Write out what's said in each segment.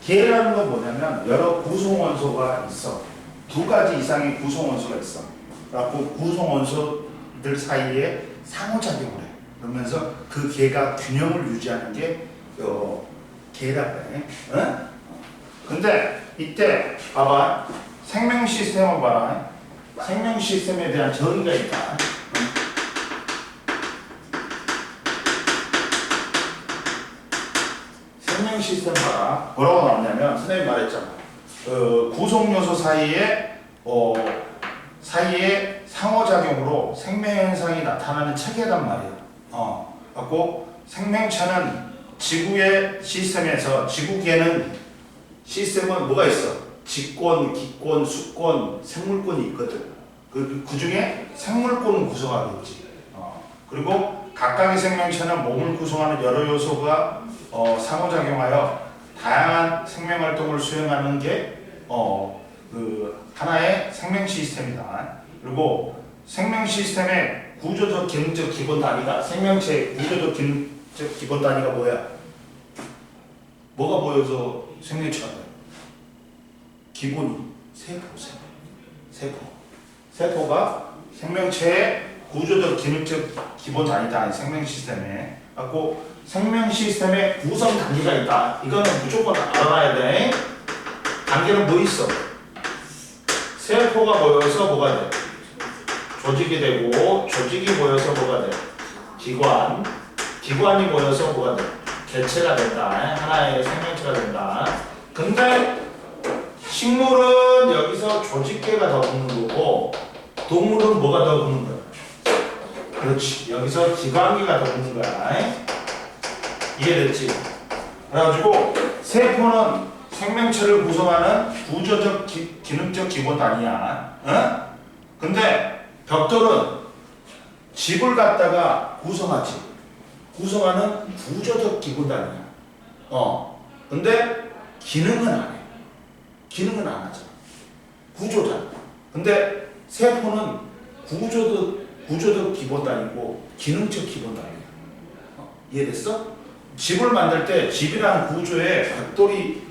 계라는 건 뭐냐면 여러 구성원소가 있어. 두 가지 이상의 구성원소가 있어. 그래갖고 구성원소들 사이에 상호작용을 해. 그러면서 그 계가 균형을 유지하는 게 계라고 해. 응? 근데 이때 봐봐. 생명 시스템을 봐라. 생명 시스템에 대한 정의가 있다. 생명 시스템 봐라. 뭐라고 나왔냐면 선생님이 말했잖아. 구성 요소 사이에 상호작용으로 생명 현상이 나타나는 체계단 말이야. 갖고 생명체는 지구의 시스템에서 지구계는 시스템은 뭐가 있어? 직권, 기권, 수권, 생물권이 있거든. 그 중에 생물권은 구성하겠지. 그리고 각각의 생명체는 몸을 구성하는 여러 요소가 상호작용하여 다양한 생명활동을 수행하는 게 하나의 생명 시스템이다. 그리고 생명 시스템의 구조적 기능적 기본 단위가 생명체의 구조적 기능적 기본 단위가 뭐야? 뭐가 보여서 생명체가 돼요? 기본이 세포가 생명체의 구조적 기능적 기본 단위다. 생명 시스템에 갖고 생명 시스템의 구성 단계가 있다. 이거는 무조건 알아야 돼. 단계는 뭐 있어? 세포가 모여서 뭐가 돼? 조직이 되고, 조직이 모여서 뭐가 돼? 기관이 모여서 뭐가 돼? 개체가 된다. 하나의 생명체가 된다. 근데 식물은 여기서 조직계가 더 붙는 거고, 동물은 뭐가 더 붙는 거야? 그렇지. 여기서 기관계가 더 붙는 거야. 이해됐지? 그래가지고 세포는 생명체를 구성하는 구조적 기능적 기본 단위야. 근데 벽돌은 집을 갖다가 구성하는 구조적 기본 단위야. 근데 기능은 안 해. 기능은 안 하잖아. 구조잖아. 근데 세포는 구조적 기본 단위고 기능적 기본 단위야. 이해됐어? 집을 만들 때 집이라는 구조에 벽돌이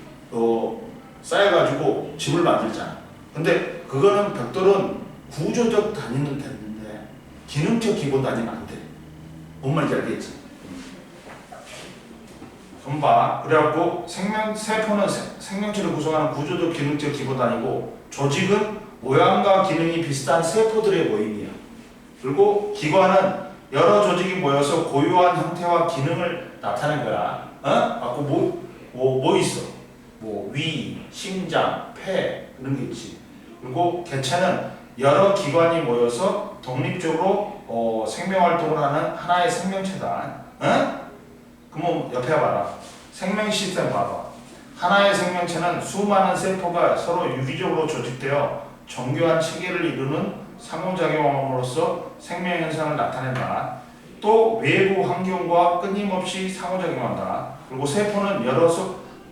쌓여가지고 집을 만들잖아. 근데 그거는 벽돌은 구조적 단위는 되는데 기능적 기본 단위는 안 돼. 뭔 말인지 알겠지? 좀 봐. 그래갖고 세포는 생명체를 구성하는 구조적 기능적 기본 단위고, 조직은 모양과 기능이 비슷한 세포들의 모임이야. 그리고 기관은 여러 조직이 모여서 고유한 형태와 기능을 나타낸 거야. 갖고 뭐 있어? 위, 심장, 폐 그런 게 있지. 그리고 개체는 여러 기관이 모여서 독립적으로 생명활동을 하는 하나의 생명체다. 그럼 옆에 봐라. 생명 시스템 봐봐. 하나의 생명체는 수많은 세포가 서로 유기적으로 조직되어 정교한 체계를 이루는 상호작용함으로써 생명 현상을 나타낸다. 또 외부 환경과 끊임없이 상호작용한다. 그리고 세포는 여러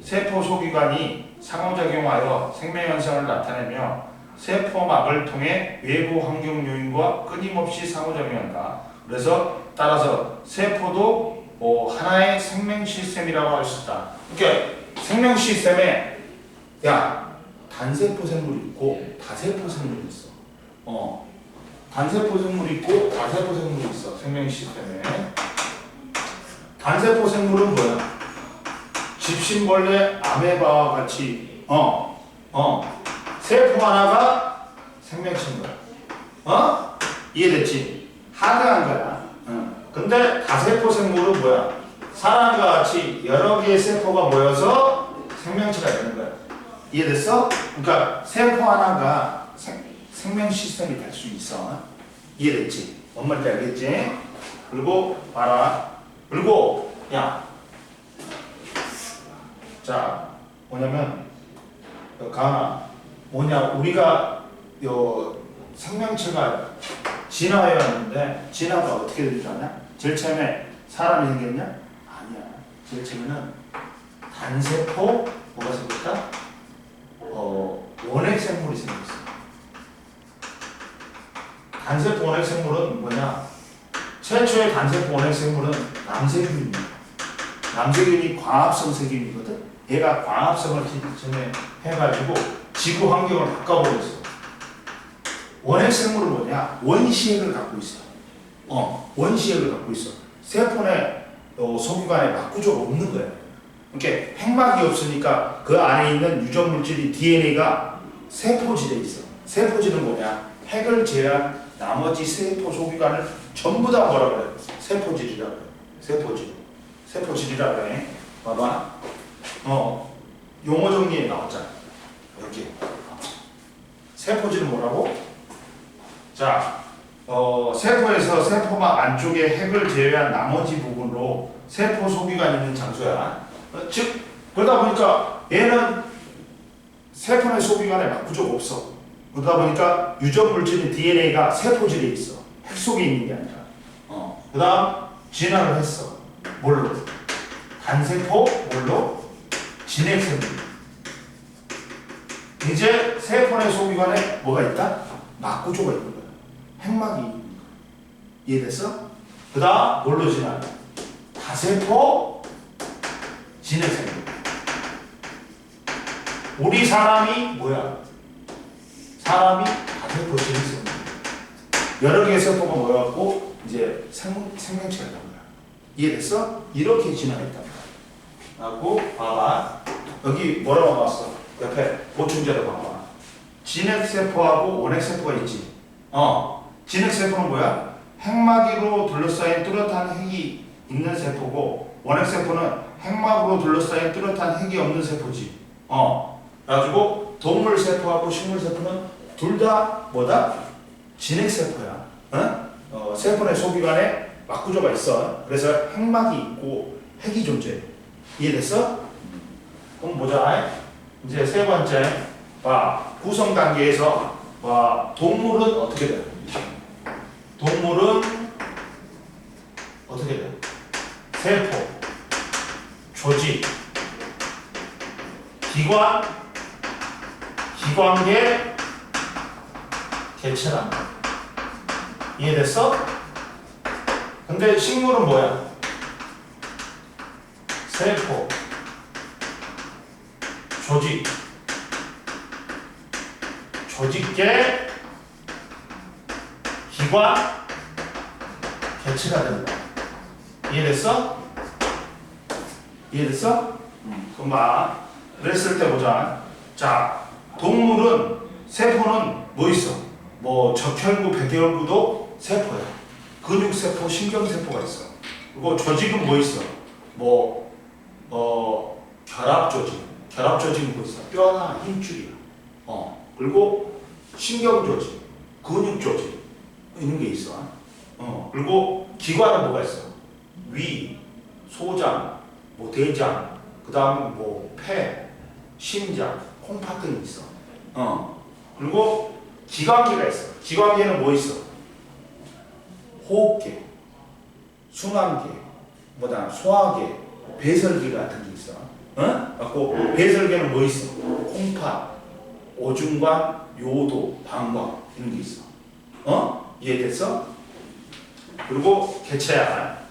세포 소기관이 상호작용하여 생명 현상을 나타내며 세포막을 통해 외부 환경 요인과 끊임없이 상호작용한다. 그래서 따라서 세포도 하나의 생명 시스템이라고 할 수 있다. 그러니까 생명 시스템에 단세포 생물이 있고 다세포 생물이 있어. 단세포 생물이 있고 다세포 생물이 있어. 생명 시스템에. 단세포 생물은 뭐야? 집신벌레, 아메바와 같이 세포 하나가 생명체인 거야. 이해됐지? 하드한 거야. 근데 다세포 생물은 뭐야? 사람과 같이 여러 개의 세포가 모여서 생명체가 되는 거야. 이해됐어? 그러니까 세포 하나가 생명 시스템이 될 수 있어. 이해됐지? 뭔 말인지 알겠지? 그리고 봐라. 그리고 자 뭐냐면 가은아, 우리가 생명체가 진화해 왔는데 진화가 어떻게 되는 줄 아냐? 제일 처음에 사람이 생겼냐? 아니야. 제일 처음에는 단세포 뭐가 생겼다? 원핵생물이 생겼어. 단세포 원핵생물은 뭐냐? 최초의 단세포 원핵생물은 남세균이야. 남세균이 과합성 세균이거든. 얘가 광합성을 해가지고 지구 환경을 바꿔버렸어. 원핵 생물은 뭐냐? 원시핵을 갖고 있어. 원시핵을 갖고 있어. 세포의 소규관에 막구조가 없는 거야. 그러니까 핵막이 없으니까 그 안에 있는 유전 물질이 DNA가 세포질에 있어. 세포질은 뭐냐? 핵을 제외한 나머지 세포 소규관을 전부 다 뭐라 그래? 세포질이라고 그래. 세포질이라고 그래. 봐봐. 용어 정리에 나왔잖아. 여기. 세포질은 뭐라고? 자, 세포에서 세포막 안쪽에 핵을 제외한 나머지 부분으로 세포 소기관이 있는 장소야. 즉, 그러다 보니까 얘는 세포 내 소기관에 막구조가 없어. 그러다 보니까 유전 물질인 DNA가 세포질에 있어. 핵 속에 있는 게 아니라. 그 다음, 진화를 했어. 뭘로? 단세포, 뭘로? 진핵생물. 이제 세포 내 소기관에 뭐가 있다? 막구조가 있는 거야. 핵막이 있는 거야. 이해됐어? 그 다음, 뭘로 진화? 다세포, 진핵생물. 우리 사람이 뭐야? 사람이 다세포 진핵생물. 여러 개의 세포가 모여갖고 이제 생명체가 나온 거야. 이해됐어? 이렇게 진화했단 말이야. 하고 봐봐. 여기 뭐라고 나왔어? 옆에 보충제로 봐봐. 진핵세포하고 원핵세포가 있지. 진핵세포는 뭐야? 핵막으로 둘러싸인 뚜렷한 핵이 있는 세포고, 원핵세포는 핵막으로 둘러싸인 뚜렷한 핵이 없는 세포지. 그래가지고 동물세포하고 식물세포는 둘 다 뭐다? 진핵세포야. 세포 내 소기관에 막구조가 있어. 그래서 핵막이 있고 핵이 존재해. 이해됐어? 그럼 보자. 이제 세 번째. 구성 단계에서 동물은 어떻게 돼? 동물은 어떻게 돼? 세포, 조직, 기관, 기관계, 개체란 말이야. 이해됐어? 근데 식물은 뭐야? 세포, 조직, 조직계, 기관, 개체가 된다. 이해됐어? 이해됐어? 그럼 봐. 그랬을 때 보자. 자, 동물은, 세포는 뭐 있어? 뭐 적혈구, 백혈구도 세포야. 근육세포, 신경세포가 있어. 그리고 조직은 뭐 있어? 뭐 결합조직. 결합조직은 뭐 있어? 뼈나 힘줄이야. 그리고 신경조직, 근육조직 이런 게 있어. 그리고 기관은 뭐가 있어? 위, 소장, 뭐 대장, 그 다음 뭐 폐, 심장, 콩팥 등이 있어. 그리고 기관계가 있어. 기관계는 뭐 있어? 호흡계, 순환계, 뭐다 소화계, 배설계 같은 게 있어. 갖고 배설계는 뭐 있어? 콩팥, 오줌관, 요도, 방광 이런 게 있어. 이해됐어? 그리고 개체야.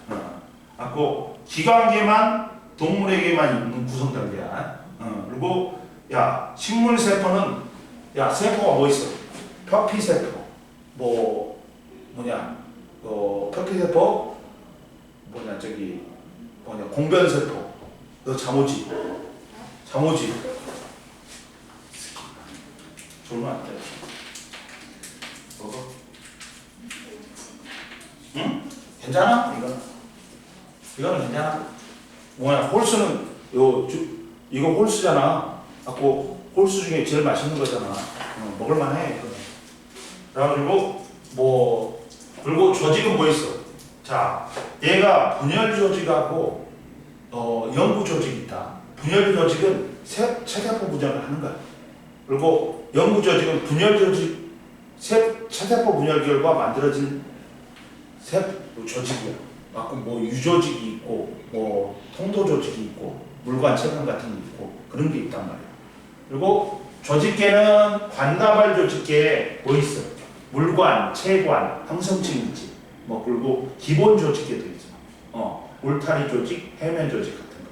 갖고 기관계만 동물에게만 있는 구성 단계야. 그리고 식물 세포는 세포가 뭐 있어? 표피세포, 표피세포, 공변세포, 너 잠오지? 졸면 안 돼. 먹어. 응? 괜찮아? 이거는 괜찮아? 홀수는 이거 홀수잖아. 갖고 홀수 중에 제일 맛있는 거잖아. 먹을만해. 그래가지고 그리고 조직은 뭐 있어? 자, 얘가 분열 조직하고 연구 조직이 있다. 분열 조직은 체세포 분열을 하는 거야. 그리고 연구 조직은 분열 조직, 체세포 분열 결과 만들어진 조직이야. 뭐 유조직이 있고, 통도 조직이 있고, 물관 체관 같은 게 있고, 그런 게 있단 말이야. 그리고 조직계는 관다발 조직계에 뭐 있어? 물관, 체관, 항성층 있지. 그리고 기본 조직계도 있어. 울타리 조직, 해면 조직 같은 거.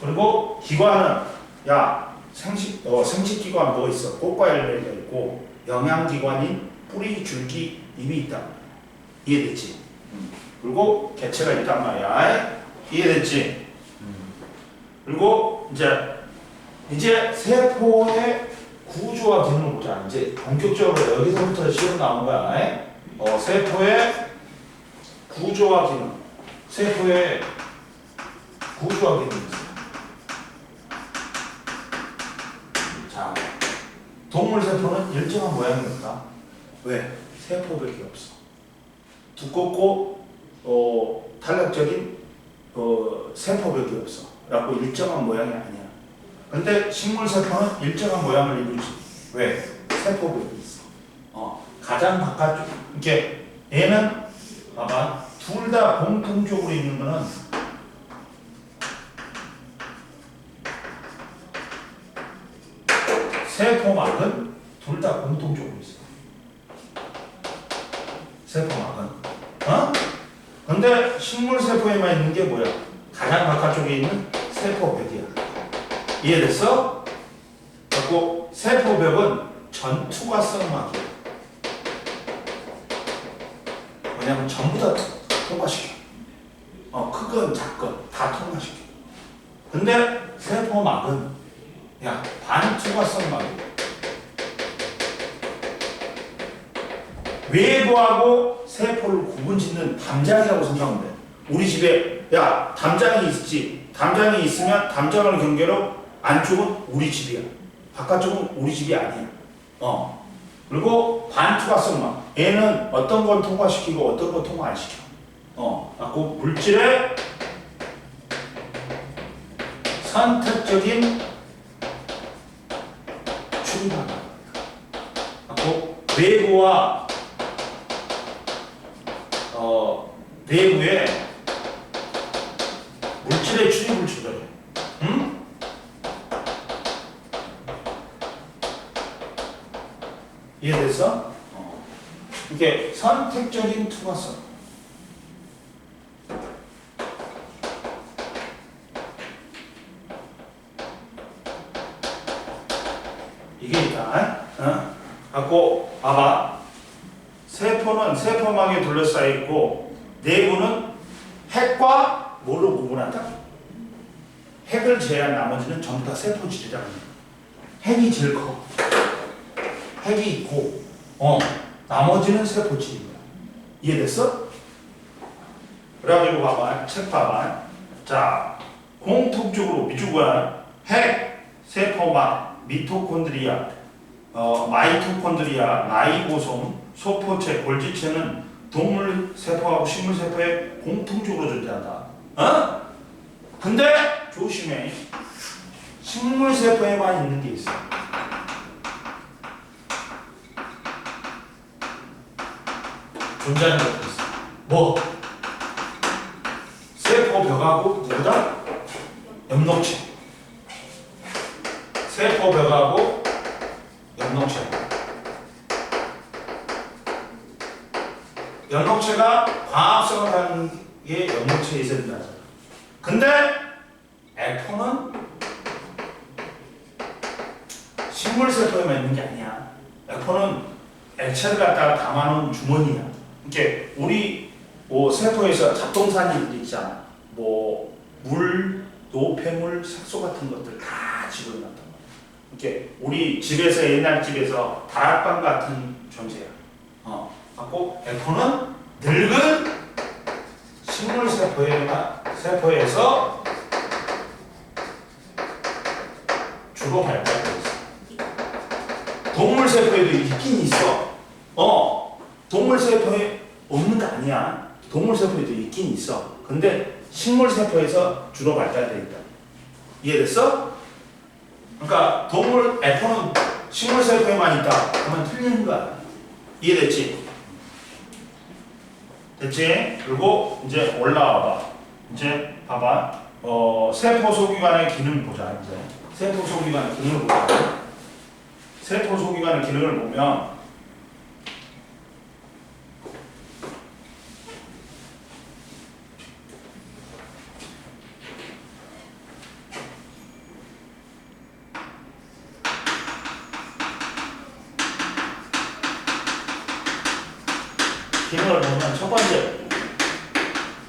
그리고 기관은 야 생식기관 뭐 있어? 꽃과 열매가 있고 영양기관인 뿌리, 줄기, 잎이 있다. 이해됐지? 그리고 개체가 있단 말이야. 이해됐지? 그리고 이제 세포의 구조와 기능을 보자. 이제 본격적으로 여기서부터 시험 나온 거야. 세포의 구조와 기능. 세포의 구조와 기능. 자, 동물 세포는 일정한 모양이니까. 왜? 세포벽이 없어. 두껍고 탄력적인 세포벽이 없어. 그래갖고 일정한 모양이 아니야. 근데 식물 세포는 일정한 모양을 이루지. 왜? 세포벽이 있어. 가장 바깥쪽. 이렇게 얘는 봐봐. 둘 다 공통적으로 있는 거는 세포막은 둘 다 공통적으로 있어. 세포막은. 근데 식물 세포에만 있는 게 뭐야? 가장 바깥쪽에 있는 세포벽이야. 이해됐어? 그리고 세포벽은 전투과성 막이야. 왜냐면 전부 다 통과시켜. 크건 작건 다 통과시켜. 근데 세포막은 반투과성 막이야. 외부하고 세포를 구분짓는 담장이라고 생각하면 돼. 우리 집에 담장이 있지. 담장이 있으면 담장을 경계로 안쪽은 우리 집이야. 바깥쪽은 우리 집이 아니야. 그리고 반투과성막. 얘는 어떤 걸 통과시키고 어떤 걸 통과 안 시켜. 갖고 물질의 선택적인 출입하다. 갖고 외부와 내부에 물질의 출입을 조절해. 이해됐어? 이게 선택적인 투과성. 이게 있다. 갖고 봐봐. 세포는 세포막에 둘러싸여 있고 내부는 핵과 뭐로 구분한다? 핵을 제외한 나머지는 전부 다 세포질이라는 거야. 핵이 제일 커. 핵이 있고 나머지는 세포질입니다. 이해됐어? 그래가지고 봐봐. 책 봐봐. 자, 공통적으로 미주관 핵, 세포막, 미토콘드리아, 마이토콘드리아, 라이보솜, 소포체, 골지체는 동물 세포하고 식물 세포에 공통적으로 존재한다. 근데 조심해. 식물 세포에만 있는 게 있어. 존재하는 것도 있어. 뭐? 세포벽하고 누구다? 엽록체. 세포벽하고 엽록체. 엽록체가 광합성을 하는 게 엽록체에 있어야 된다. 근데 에포는 식물 세포에만 있는 게 아니야. 에포는 액체를 갖다가 담아놓은 주머니야. 이렇게 우리 세포에서 잡동사니들이 있잖아. 물, 노폐물, 색소 같은 것들 다 집어넣었단 말이야. 이렇게 우리 집에서 옛날 집에서 다락방 같은 존재야. 갖고 에포는 늙은 식물 세포에서 주로 발달되어 있어. 동물 세포에도 있긴 있어. 동물 세포에 없는 거 아니야. 동물 세포에도 있긴 있어. 근데 식물 세포에서 주로 발달되어 있다. 이해됐어? 그러니까 동물 에포는 식물 세포에만 있다. 그러면 틀리는 거야. 이해됐지? 됐지? 그리고 이제 올라와봐. 이제 봐봐. 세포 소기관의 기능을 보자. 이제 세포 소기관의 기능을 보자. 세포 소기관의 기능을 보면 기능을 보면 첫 번째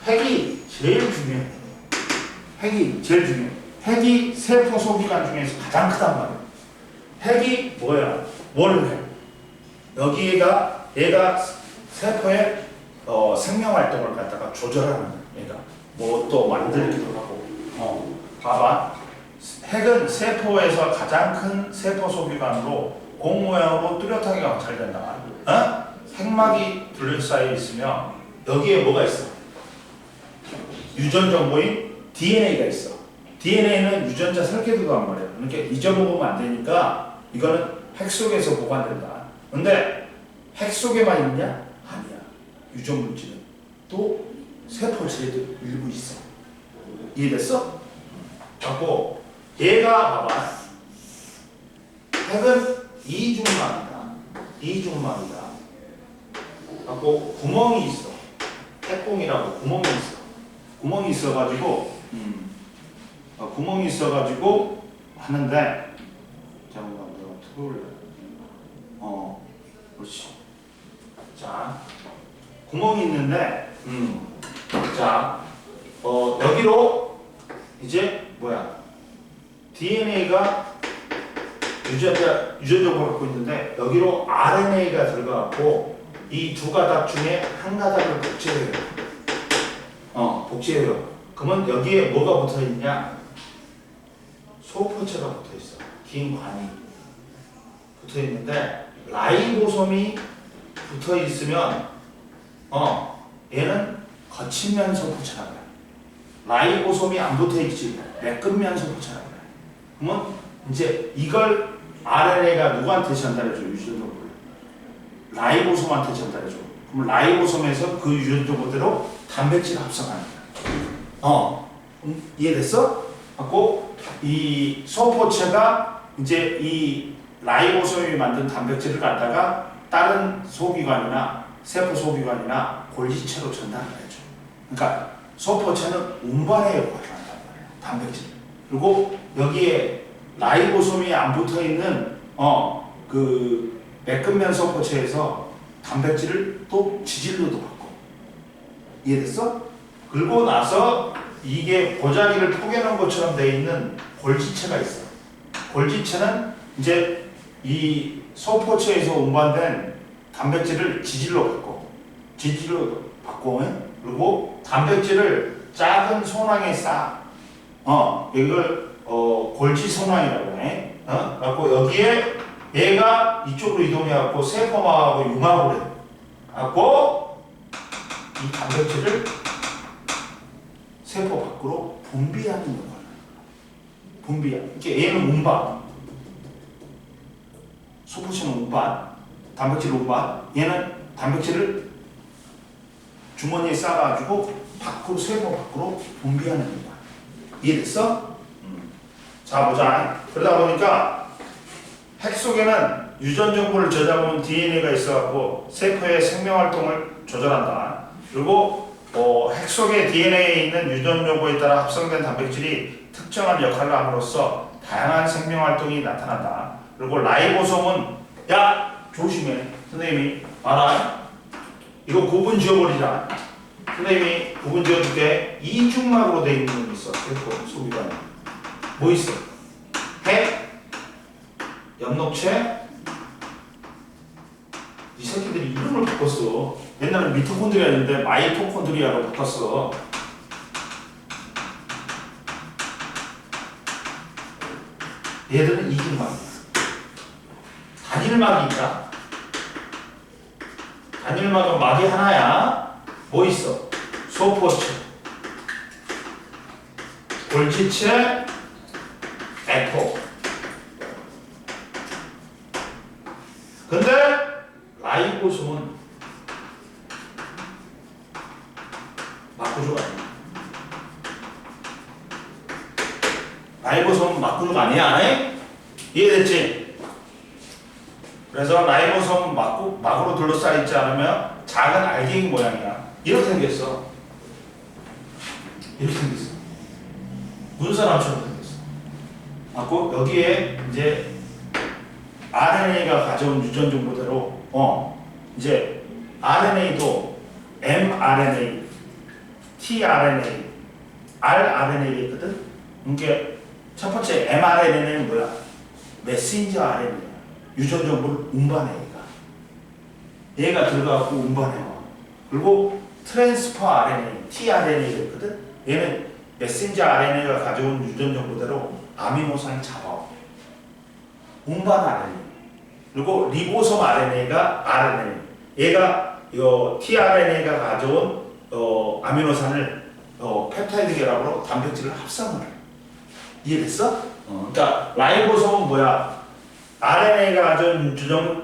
핵이 제일 중요해. 핵이 제일 중요해. 핵이 세포 소기관 중에서 가장 크단 말이야. 핵이 뭐야? 뭘 해? 여기가 얘가 세포의 생명 활동을 갖다가 조절하는 얘가 뭐 또 만들기도 하고. 봐봐. 핵은 세포에서 가장 큰 세포 소기관으로 공 모양으로 뚜렷하게 관찰된다. 핵막이 둘러싸여 있으면 여기에 뭐가 있어? 유전 정보인 DNA가 있어. DNA는 유전자 설계도란 말이야. 그러니까 잊어먹으면 안 되니까 이거는 핵 속에서 보관된다. 근데 핵 속에만 있냐? 아니야. 유전 물질은 또 세포체에도 일부 있어. 이해됐어? 갖고 얘가 봐봐. 핵은 이중막이다. 이중막이다. 갖고 구멍이 있어. 핵공이라고 구멍이 있어. 구멍이 있어가지고 구멍이 있어가지고 하는데 잠깐만 내가 틀어올래. 그렇지. 자, 구멍이 있는데 자, 여기로 이제 뭐야? DNA가 유전적으로 갖고 있는데 여기로 RNA가 들어가고 이 두 가닥 중에 한 가닥을 복제해요. 복제해요. 그러면 여기에 뭐가 붙어 있냐? 소포체가 붙어 있어. 긴 관이 붙어 있는데 라이보솜이 붙어 있으면 얘는 거친면 소포체라고 해. 라이보솜이 안 붙어 있지. 매끈면 소포체라고 해. 그러면 이제 이걸 RNA가 누구한테 전달해줘? 유전적으로. 라이보솜한테 전달해줘. 그럼 라이보솜에서 그 유전적으로 단백질을 합성하는 거야. 이해됐어? 갖고 이 소포체가 이제 이 라이보솜이 만든 단백질을 갖다가 다른 소기관이나 세포 소기관이나 골지체로 전달을 해줘. 그러니까 소포체는 운반의 역할을 한단 말이야. 단백질. 그리고 여기에 라이보솜이 안 붙어 있는 그 매끈면 소포체에서 단백질을 또 지질로도 바꿔. 이해됐어? 그리고 나서 이게 보자기를 포개놓은 것처럼 되어 있는 골지체가 있어. 골지체는 이제 이 소포체에서 운반된 단백질을 지질로 바꿔. 그리고 단백질을 작은 소낭에 쌓아. 이걸 골지 소낭이라고 해. 갖고 여기에 얘가 이쪽으로 이동해갖고 세포막하고 융합을 해. 갖고 이 단백질을 세포 밖으로 분비하는 역할을 하는 거야. 분비야. 이게 얘는 운반. 소포체는 운반. 단백질 운반. 얘는 단백질을 주머니에 싸가지고 밖으로 세포 밖으로 분비하는 거야. 이해됐어? 자 보자. 그러다 보니까 핵 속에는 유전 정보를 저장하는 DNA가 있어갖고 세포의 생명 활동을 조절한다. 그리고 핵 속의 DNA에 있는 유전 정보에 따라 합성된 단백질이 특정한 역할을 함으로써 다양한 생명 활동이 나타난다. 그리고 라이보솜은 야 조심해. 선생님이 알아? 이거 구분 지어버리자. 선생님이 구분 지어줄게. 이중막으로 되어 있는 게 있어. 세포 소기관에 뭐 있어? 핵, 엽록체. 이 새끼들이 이름을 바꿨어. 옛날에 미토콘드리아였는데 마이토콘드리아로 바꿨어. 얘들은 이중막이야. 단일막이 있다. 단일막은 막이 하나야. 뭐 있어? 소포체, 골지체, 에포. 근데 라이보솜은 막구조가 아니야. 라이보솜은 막구조가 아니야. 이해됐지? 그래서 라이보솜은 막으로 둘러싸여 있지 않으면 작은 알갱이 모양이야. 이렇게 생겼어. 이렇게 생겼어. 문서남처럼 생겼어. 맞고 여기에 이제 RNA가 가져온 유전 정보대로 이제 RNA도 mRNA, tRNA, rRNA가 있거든. 이게 첫 번째 mRNA는 뭐야? 메신저 RNA, 유전 정보를 운반해. 얘가 들어가고 운반해와. 그리고 트랜스퍼 RNA, tRNA가 있거든. 얘는 메신저 RNA가 가져온 유전 정보대로 아미노산을 잡아와. 운반 RNA. 그리고 리보솜 RNA가 RNA. 얘가 tRNA가 가져온 아미노산을 펩타이드 결합으로 단백질을 합성을 해. 이해됐어? 그러니까 라이보솜은 뭐야? RNA가 가져온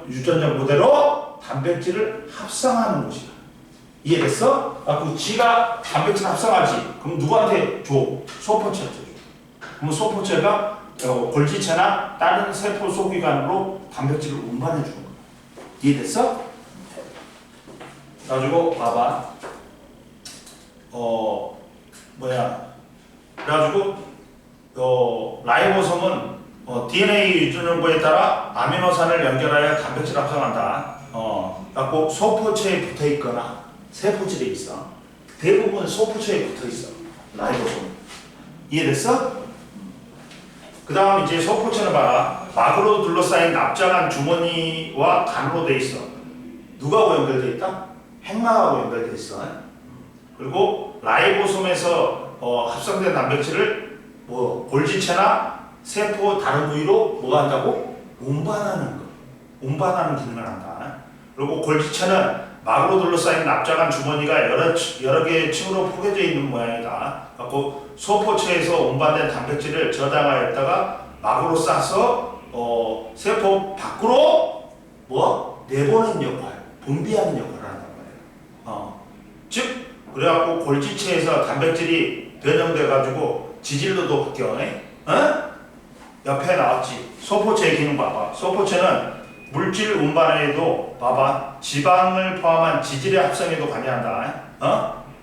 유전 정보대로 단백질을 합성하는 것이다. 이해됐어? 그 지가 단백질 합성하지. 그럼 누구한테 줘? 소포체한테 줘. 그럼 소포체가 골지체나 다른 세포 소기관으로 단백질을 운반해 주는 거야. 이해됐어? 그래가지고 봐봐. 그래가지고 라이보솜은 DNA 유전 정보에 따라 아미노산을 연결하여 단백질 합성한다. 그래갖고 소포체에 붙어 있거나 세포질에 있어. 대부분 소포체에 붙어 있어. 라이보솜. 이해됐어? 그 다음 이제 소포체는 봐라. 막으로 둘러싸인 납작한 주머니와 간으로 돼 있어. 누가하고 연결돼 있다? 핵막하고 연결돼 있어. 그리고 라이보솜에서 합성된 단백질을 골지체나 세포 다른 부위로 뭐가 한다고? 운반하는 거. 운반하는 기능을 한다. 그리고 골지체는 막으로 둘러싸인 납작한 주머니가 여러 개의 층으로 포개져 있는 모양이다. 그리고 소포체에서 운반된 단백질을 저장하였다가 막으로 싸서 세포 밖으로 내보내는 역할, 분비하는 역할을 한단 말이야. 즉 그래갖고 골지체에서 단백질이 변형돼가지고 지질로도 바뀌어. 옆에 나왔지. 소포체의 기능 봐봐. 소포체는 물질 운반에도 봐봐. 지방을 포함한 지질의 합성에도 관여한다.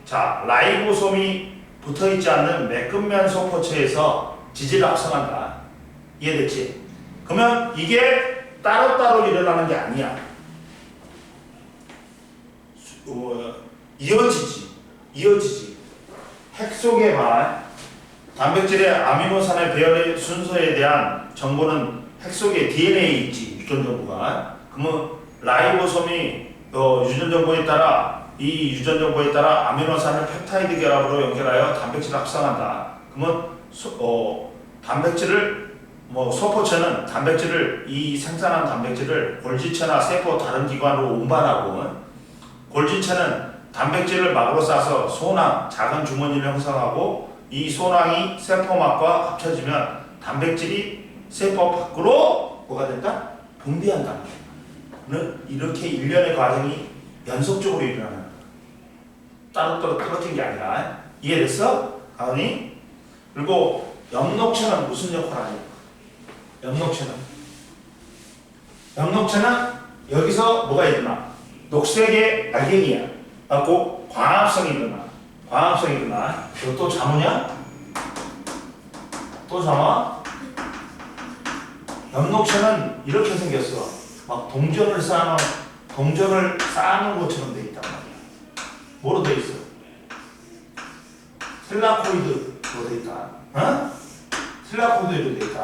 자, 라이보솜이 붙어있지 않는 매끈면 소포체에서 지질을 합성한다. 이해됐지? 그러면 이게 따로따로 일어나는 게 아니야. 이어지지. 핵 속에 봐. 단백질의 아미노산의 배열의 순서에 대한 정보는 핵 속에 DNA에 있지. 유전 정보가. 그러면 라이보솜이 유전 정보에 따라 아미노산을 펩타이드 결합으로 연결하여 단백질을 합성한다. 그러면 단백질을 소포체는 이 생산한 단백질을 골지체나 세포 다른 기관으로 운반하고, 골지체는 단백질을 막으로 싸서 소낭, 작은 주머니를 형성하고, 이 소낭이 세포막과 합쳐지면 단백질이 세포 밖으로 뭐가 된다? 분비한다. 이렇게 일련의 과정이 연속적으로 일어나는 거야. 따로따로 떨어진 게 아니라. 이해됐어? 가은이? 그리고 엽록체는 무슨 역할을 하냐? 엽록체는 여기서 뭐가 일어나? 녹색의 알갱이야. 그래갖고 광합성이 일어나. 또 잠으냐? 또 잠아? 엽록체는 이렇게 생겼어. 막 동전을 쌓는 것처럼 돼 있단 말이야. 뭐로 돼 있어? 텔라코이드로 돼 있다. 텔라코이드로 돼 있다.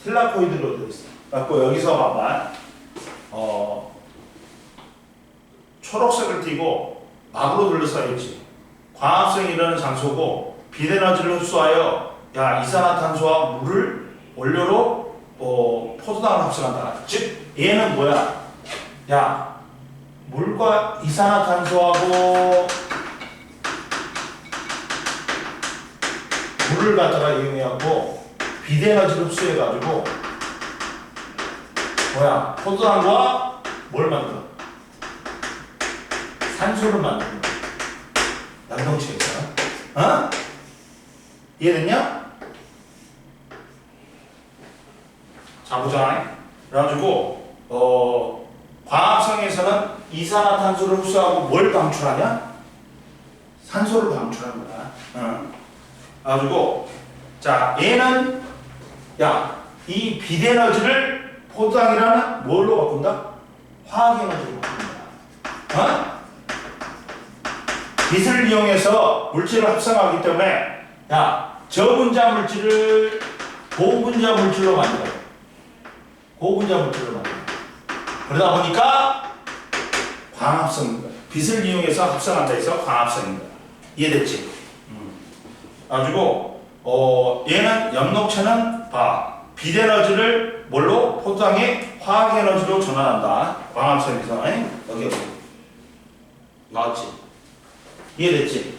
텔라코이드로 돼 있어. 그래갖고 여기서 봐봐. 초록색을 띠고 막으로 둘러싸여 있지. 광합성이 일어나는 장소고 비에너지를 흡수하여 이산화탄소와 물을 원료로 포도당을 합성한다. 즉 얘는 뭐야? 물과 이산화탄소하고 물을 갖다가 이용해갖고 비에너지를 흡수해가지고 포도당과 뭘 만들어? 산소를 만드는 거야. 양동체에서. 이해됐냐? 자, 보자. 그래가지고 광합성에서는 이산화탄소를 흡수하고 뭘 방출하냐? 산소를 방출하는 거야. 그래가지고 자, 얘는 이 빛에너지를 포도당이라는 뭘로 바꾼다? 화학에너지로 바꾼다. 어? 빛을 이용해서 물질을 합성하기 때문에 야, 저분자 물질을 고분자 물질로 만들어요. 고분자 물질로 만들어요. 그러다 보니까 광합성입니다. 빛을 이용해서 합성한다 해서 광합성입니다. 이해됐지? 가지고 얘는 연록체는 빛에너지를 뭘로? 포도당의 화학에너지로 전환한다. 광합성에서 여기 나왔지? 이해됐지?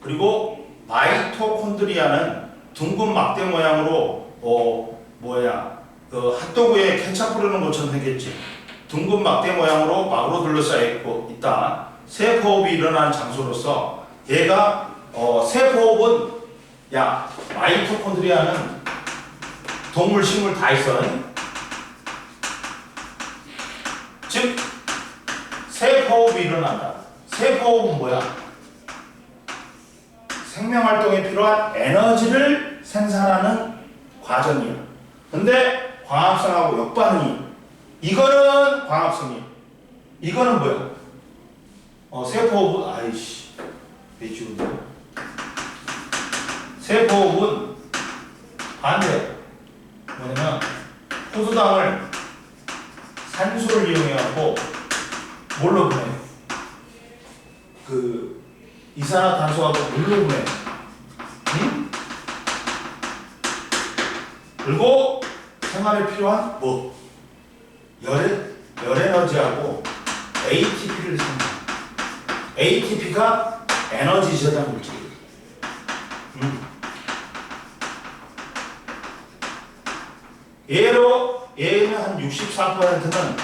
그리고 마이토콘드리아는 둥근 막대 모양으로 핫도그에 케찹 뿌리는 것처럼 생겼지. 둥근 막대 모양으로 막으로 둘러싸여 있다. 세포호흡이 일어나는 장소로서 얘가 세포호흡은 마이토콘드리아는 동물, 식물 다 있어. 즉 세포호흡이 일어난다. 세포호흡은 뭐야? 생명활동에 필요한 에너지를 생산하는 과정이야. 근데 광합성하고 역반응이 이거는 광합성이야. 이거는 뭐야? 세포호흡은 배치운다. 세포호흡은 반대. 뭐냐면 포도당을 산소를 이용해갖고 뭘로 보내? 이산화탄소하고 물로 보내. 응? 그리고 생활에 필요한 열에너지하고 ATP를 생산. ATP가 에너지 저장 물질이에요. 얘는 한 64%는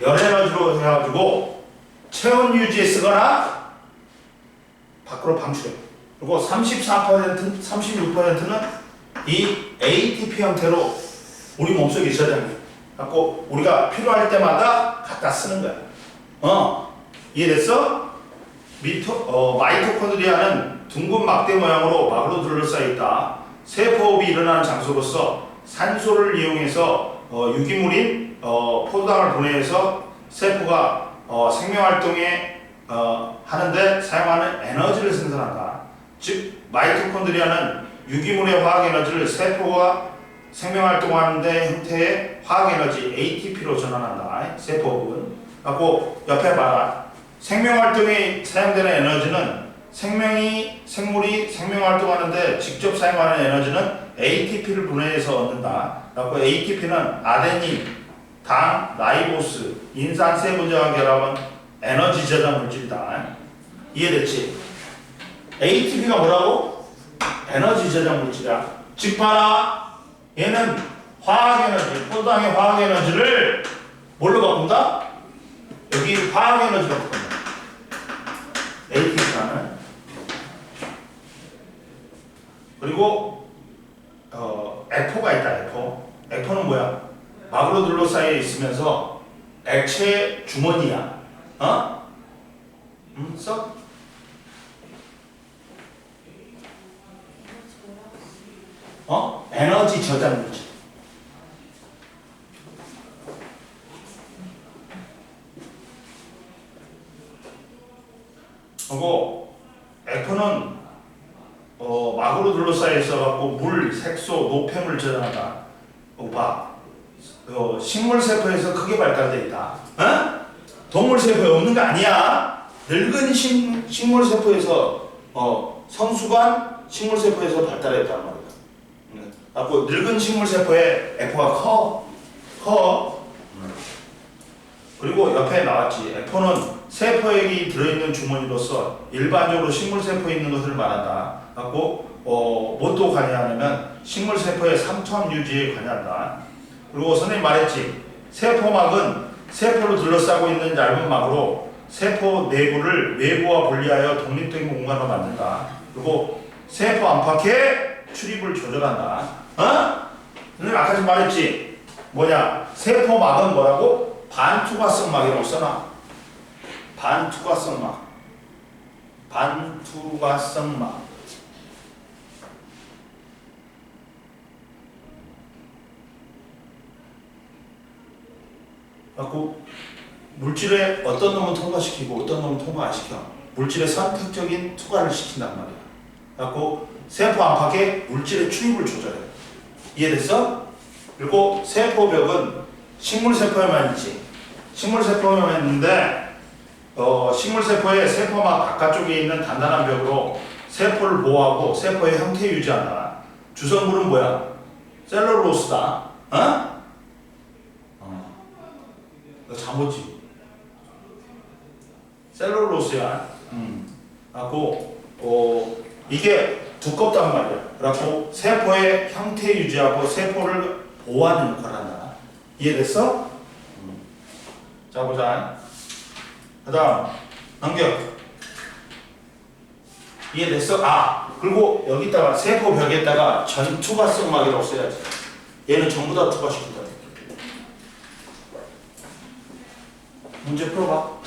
열에너지로 해가지고 체온 유지에 쓰거나 밖으로 방출해요. 그리고 36%는 이 ATP 형태로 우리 몸속에 저장해요. 갖고 우리가 필요할 때마다 갖다 쓰는 거야. 이해됐어? 마이토콘드리아는 둥근 막대 모양으로 막으로 둘러싸여 있다. 세포호흡이 일어나는 장소로서 산소를 이용해서 유기물인 포도당을 분해해서 세포가 생명활동에 하는데 사용하는 에너지를 생산한다. 즉 마이토콘드리아는 유기물의 화학에너지를 세포가 생명활동하는데 형태의 화학에너지 ATP로 전환한다. 세포호흡은. 갖고 옆에 봐라. 생명활동에 사용되는 에너지는 생물이 생명활동하는데 직접 사용하는 에너지는 ATP를 분해해서 얻는다. 그리고 ATP는 아데닌, 당, 라이보스, 인산 세 분자와 결합한 에너지 저장 물질이다. 이해됐지? ATP가 뭐라고? 에너지 저장 물질이야. 즉 봐라. 얘는 화학에너지, 포도당의 화학에너지를 뭘로 바꾼다? 여기 화학에너지로 바꾼다. ATP라는. 그리고 에포가 있다. 에포는 뭐야? 막으로 둘러싸여 있으면서 액체 주머니야. 써? 에너지 저장 물질. 그리고 에포는 막으로 둘러싸여 있어갖고 물, 색소, 노폐물 저장한다. 봐. 식물 세포에서 크게 발달되어 있다. 동물 세포에 없는 거 아니야. 늙은 식물 세포에서 성수관 식물 세포에서 발달했단 말이야. 그리고 늙은 식물 세포에 에포가 커. 그리고 옆에 나왔지. 에포는 세포액이 들어있는 주머니로서 일반적으로 식물 세포에 있는 것을 말한다. 갖고 무엇도 관여하냐면 식물 세포의 삼투압 유지에 관여한다. 그리고 선생님 말했지. 세포막은 세포를 둘러싸고 있는 얇은 막으로 세포 내부를 외부와 분리하여 독립된 공간으로 만든다. 그리고 세포 안팎에 출입을 조절한다. 선생님 아까 좀 말했지. 세포막은 뭐라고? 반투과성 막이라고 써놔. 반투과성 막. 갖고 물질에 어떤 놈은 통과시키고 어떤 놈은 통과 안 시켜. 물질의 선택적인 투과를 시킨단 말이야. 그래갖고 세포 안팎에 물질의 출입을 조절해. 이해됐어? 그리고 세포벽은 식물세포에만 있지. 식물세포에만 있는데 식물세포의 세포막 바깥쪽에 있는 단단한 벽으로 세포를 보호하고 세포의 형태 유지한다. 주성분은 뭐야? 셀룰로스다. 어? 너 잠옷지? 셀룰로스야. 하고 이게 두껍단 말이야. 그래갖고 세포의 형태 유지하고 세포를 보호하는 역할을 한다. 이해됐어? 자 보자. 그 다음 넘겨. 이해됐어? 그리고 여기다가 세포 벽에다가 전투과성막이라고 써야지. 얘는 전부 다 투과시킨다. 문제 풀어봐.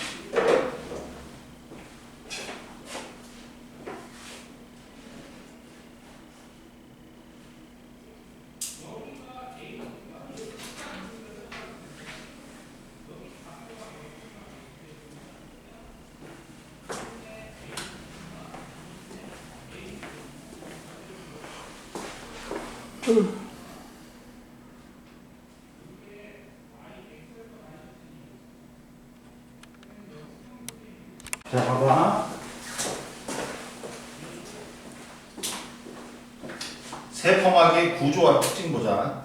자, 봐봐. 세포막의 구조와 특징 보자.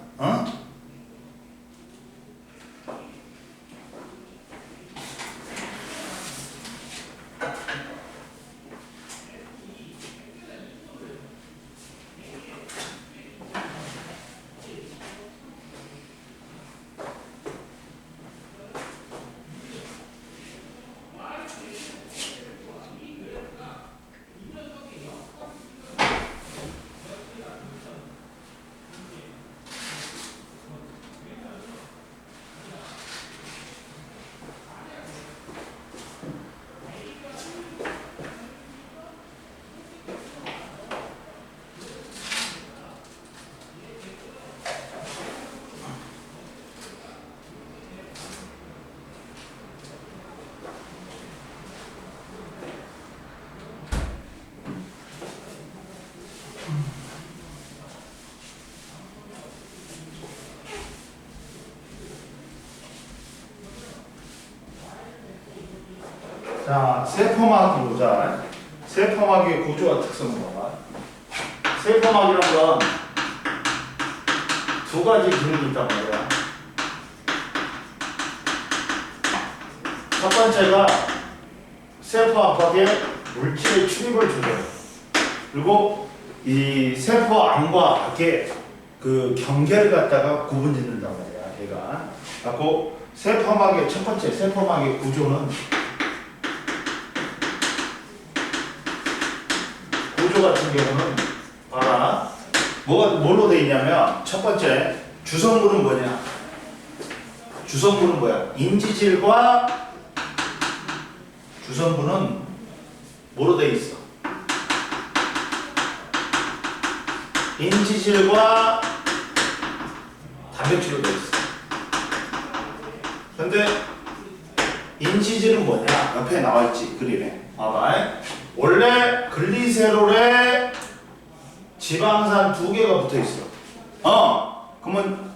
자, 세포막 보자. 세포막의 구조와 특성을 봐봐. 세포막이란 건 두 가지 기능이 있단 말이야. 첫 번째가 세포 안팎에 물질의 출입을 조절해. 그리고 이 세포 안과 밖에 그 경계를 갖다가 구분짓는단 말이야. 얘가. 그래서 세포막의 첫 번째 세포막의 구조는 구조 같은 경우는 봐라. 뭘로 돼 있냐면 첫 번째 주성분은 뭐냐? 주성분은 뭐야? 인지질과 주성분은 뭐로 돼 있어? 인지질과 단백질로 돼 있어. 근데 인지질은 뭐냐? 옆에 나와 있지 그림에. 봐봐. 원래 글리세롤에 지방산 두 개가 붙어 있어. 그러면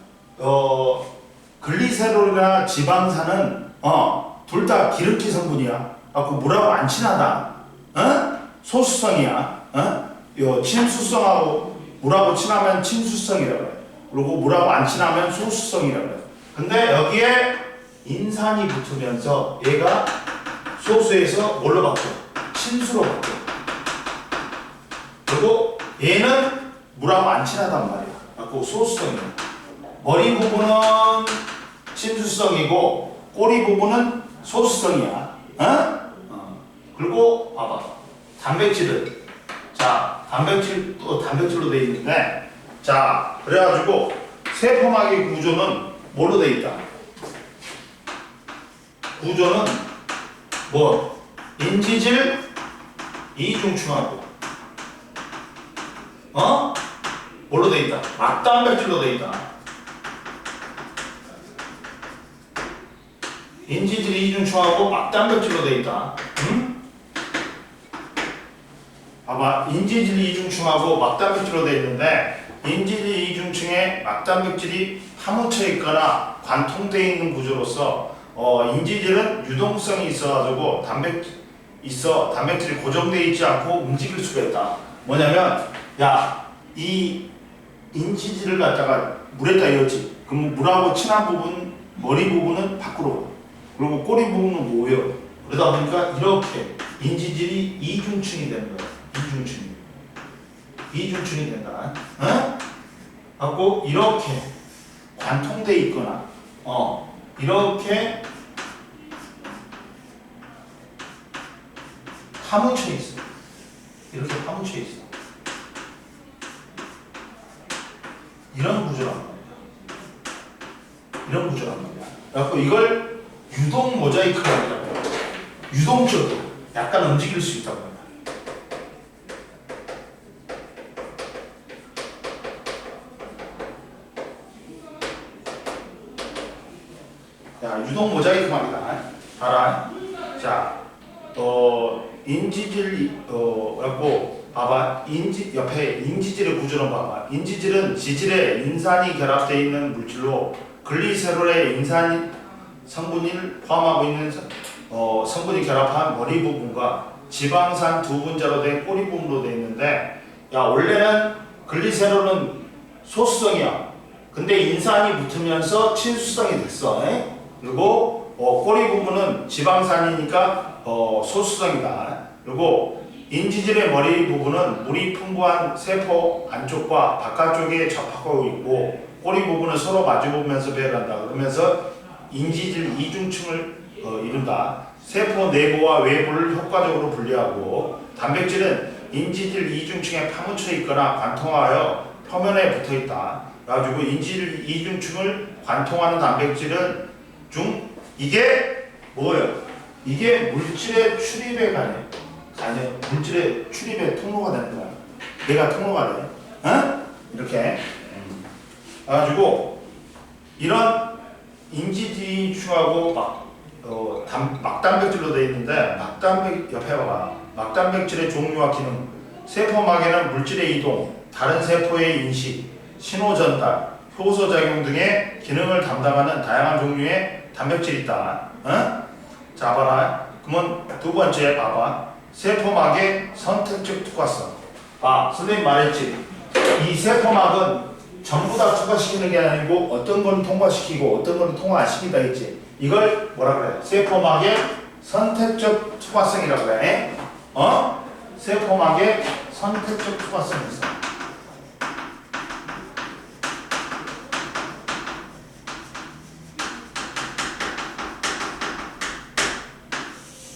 글리세롤이나 지방산은 둘 다 기름기 성분이야. 그 물하고 안 친하다. 소수성이야. 요 친수성하고 물하고 친하면 친수성이라고 해. 그리고 물하고 안 친하면 소수성이라고 해. 근데 여기에 인산이 붙으면서 얘가 소수에서 뭘로 바뀌어? 친수로 바뀌어. 그리고 얘는 물하고 안 친하단 말이야. 그 소수성이야. 머리 부분은 친수성이고 꼬리 부분은 소수성이야. 그리고 봐봐. 단백질은 자, 단백질도 단백질로 돼 있는데 자, 그래가지고 세포막의 구조는 뭘로 돼 있다? 구조는 뭐? 인지질 이중충하고 뭘로 돼 있다? 막단백질로 돼 있다. 인지질 이중충하고 막단백질로 되어 있다. 응? 봐봐. 인지질 이중충하고 막단백질로 되어 있는데 인지질 이중층에 막단백질이 파묻혀 있거나 관통되어 있는 구조로서 인지질은 유동성이 있어가지고 단백질이 고정되어 있지 않고 움직일 수가 있다. 뭐냐면 이 인지질을 갖다가 물에다 이었지. 그럼 물하고 친한 부분 머리 부분은 밖으로 가. 그리고 꼬리 부분은 모여. 그러다 보니까 이렇게 인지질이 이중층이 되는 거야. 이중층이 된다. 어? 하고 이렇게 관통돼 있거나 이렇게 파묻혀 있어. 이렇게 파묻혀 있어. 이런 구조란 말이야. 이런 구조란 말이야. 그래갖고 이걸 유동 모자이크라고 해요. 유동적으로 약간 움직일 수 있다고 해요. 유동 모자이크 말이다. 봐라. 자, 인지질, 갖고, 봐봐. 옆에 인지질의 구조는 봐봐. 인지질은 지질에 인산이 결합되어 있는 물질로 글리세롤의 인산 성분을 포함하고 있는 성분이 결합한 머리 부분과 지방산 두 분자로 된 꼬리 부분으로 되어 있는데, 원래는 글리세롤은 소수성이야. 근데 인산이 붙으면서 친수성이 됐어. 그리고 꼬리 부분은 지방산이니까 소수성이다. 그리고 인지질의 머리 부분은 물이 풍부한 세포 안쪽과 바깥쪽에 접합하고 있고 꼬리 부분은 서로 마주보면서 배열한다. 그러면서 인지질 이중층을 이룬다. 세포 내부와 외부를 효과적으로 분리하고 단백질은 인지질 이중층에 파묻혀 있거나 관통하여 표면에 붙어 있다. 그래가지고 인지질 이중층을 관통하는 단백질은 이게 뭐예요? 이게 물질의 출입에 물질의 출입에 통로가 되는 거야. 얘가 통로가 돼. 이렇게. 그래가지고 이런 인지질이중하고 막단백질로 되어 있는데 옆에 봐봐. 막단백질의 종류와 기능. 세포막에는 물질의 이동, 다른 세포의 인식, 신호 전달, 효소 작용 등의 기능을 담당하는 다양한 종류의 단백질이 있다. 자, 봐라. 그러면 두 번째 봐봐. 세포막의 선택적 특화성. 선생님 말했지. 이 세포막은 전부 다 특화시키는 게 아니고 어떤 건 통과시키고 어떤 건 통과 안 시킨다 했지. 이걸 뭐라 그래? 세포막의 선택적 특화성이라고 그래. 세포막의 선택적 특화성이 있어.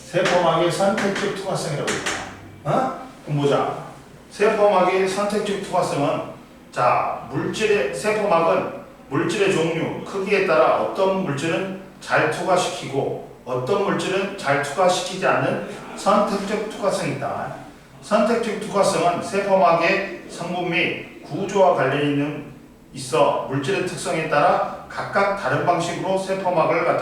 세포막의 선택적 특화성이라고 있다. 그럼 보자. 세포막의 선택적 특화성은 세포막은 물질의 종류, 크기에 따라 어떤 물질은 잘 투과시키고 어떤 물질은 잘 투과시키지 않는 선택적 특화성이 있다. 선택적 특화성은 세포막의 성분 및 구조와 관련이 있어 물질의 특성에 따라 각각 다른 방식으로 세포막을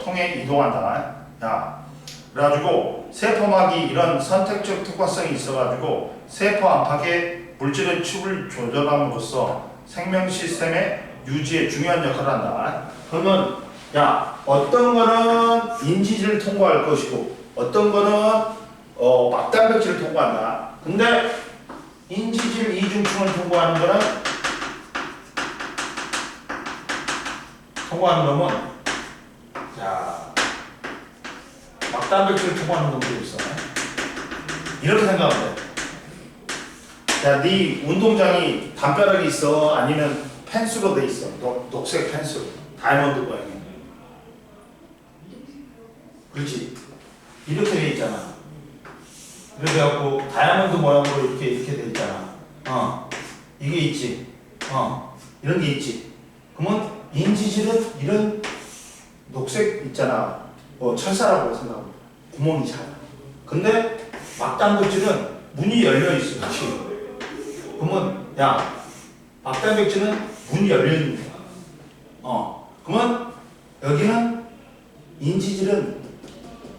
통해 이동한다. 그래가지고 세포막이 이런 선택적 특화성이 있어가지고 세포 안팎의 물질의 축을 조절함으로써 생명 시스템의 유지에 중요한 역할을 한다. 그러면 어떤 거는 인지질을 통과할 것이고 어떤 거는 막단백질을 통과한다. 근데 인지질 이중층을 통과하는 놈은 막단백질을 통과하는 놈들이 있어. 이렇게 생각하면 돼. 네 운동장이 담벼락이 있어? 아니면 펜스로 돼 있어? 녹색 펜스로. 다이아몬드 모양이. 그렇지? 이렇게 돼 있잖아. 이렇게 해갖고 다이아몬드 모양으로 이렇게 돼 있잖아. 이게 있지. 이런 게 있지. 그러면 인지질은 이런 녹색 있잖아. 철사라고 생각합니다. 구멍이 작아. 근데 막단백질은 문이 열려 있어. 그렇지? 그러면 막단백질은 문이 열려 있는 거야. 그러면 여기는 인지질은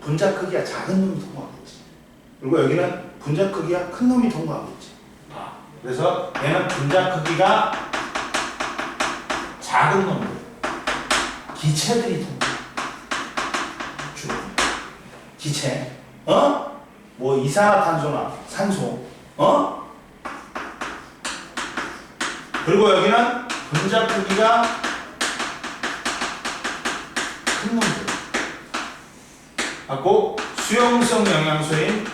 분자 크기가 작은 놈이 통과하겠지. 그리고 여기는 분자 크기가 큰 놈이 통과하겠지. 그래서 얘는 분자 크기가 작은 놈들, 기체들이 통과. 주로 기체, 뭐 이산화탄소나 산소, 그리고 여기는 분자 크기가 큰 놈들. 갖고 수용성 영양소인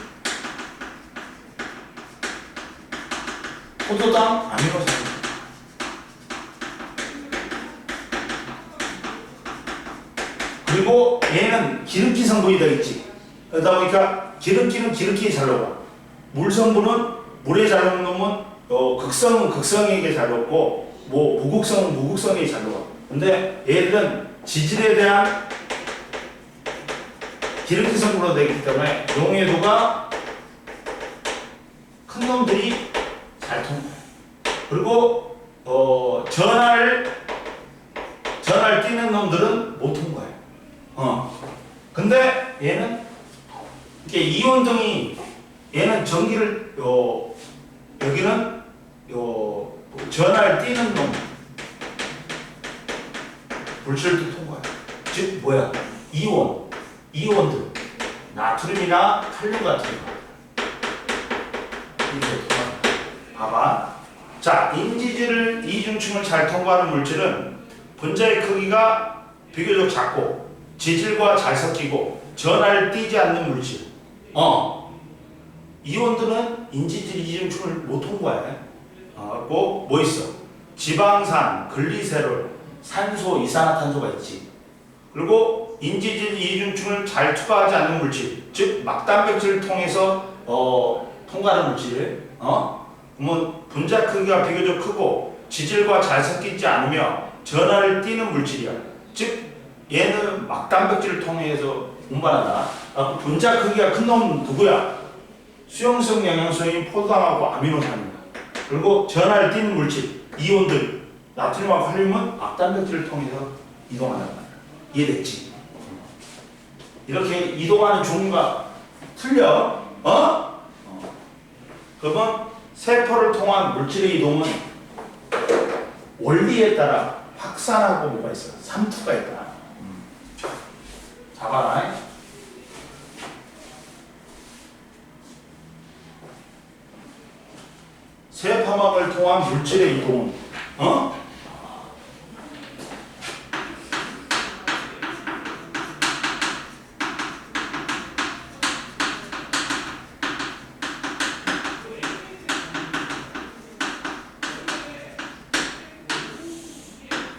포도당 아미노산. 그리고 얘는 기름기 성분이 되겠지. 그러다 보니까 기름기는 기름기에 잘 녹아. 물 성분은 물에 잘 녹으면 극성은 극성에게 잘 녹고 뭐 무극성은 무극성에 잘 녹아. 근데 얘들은 지질에 대한 기름기 성분으로 되기 때문에 용해도가 큰 놈들이 잘 통과해. 그리고 전할 뛰는 놈들은 못 통과해. 근데 얘는 이게 이온등이 얘는 전기를 여기는 전할 뛰는 놈 물질도 통과해. 즉 뭐야? 이온들 나트륨이나 칼륨 같은 거 이렇게 통과해. 봐봐. 자, 인지질 이중층을 잘 통과하는 물질은 분자의 크기가 비교적 작고 지질과 잘 섞이고 전하를 띄지 않는 물질. 이온들은 인지질 이중층을 못 통과해. 뭐 있어? 지방산, 글리세롤, 산소, 이산화탄소가 있지. 그리고 인지질 이중층을 잘 투과하지 않는 물질, 즉 막단백질을 통해서 통과하는 물질. 그러면 분자 크기가 비교적 크고 지질과 잘 섞이지 않으며 전하를 띄는 물질이야. 즉 얘는 막단백질을 통해서 운반한다. 분자 크기가 큰 놈은 누구야? 수용성 영양소인 포도당하고 아미노산이다. 그리고 전하를 띄는 물질, 이온들, 나트륨과 칼륨은 막단백질을 통해서 이동한단 말이야. 이해됐지? 이렇게 이동하는 종류가 틀려. 그러면 세포를 통한 물질의 이동은 원리에 따라 확산하고 뭐가 있어? 삼투가 있다. 잡아라. 세포막을 통한 물질의 이동은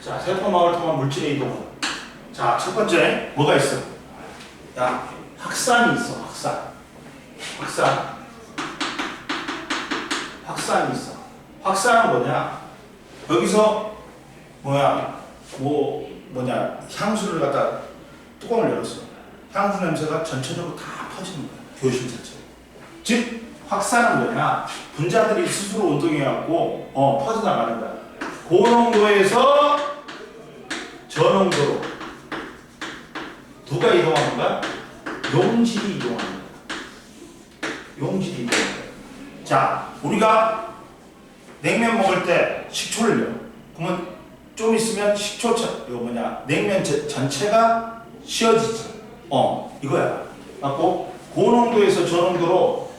자, 세포막을 통한 물질의 이동은 자, 첫 번째 뭐가 있어? 야, 확산이 있어. 확산이 있어. 확산은 뭐냐? 여기서 향수를 갖다 뚜껑을 열었어. 향수 냄새가 전체적으로 다 퍼지는 거야. 교실 자체. 즉 확산은 뭐냐? 분자들이 스스로 운동해갖고 퍼져나가는 거야. 고농도에서 저농도로 누가 이동하는 거야? 용질이 이동하는 거야. 용질이 이동하는 거야. 자, 우리가 냉면 먹을 때 식초를 넣어. 그러면 좀 있으면 냉면 전체가 씌어지지. 이거야. 맞고 고농도에서 저농도로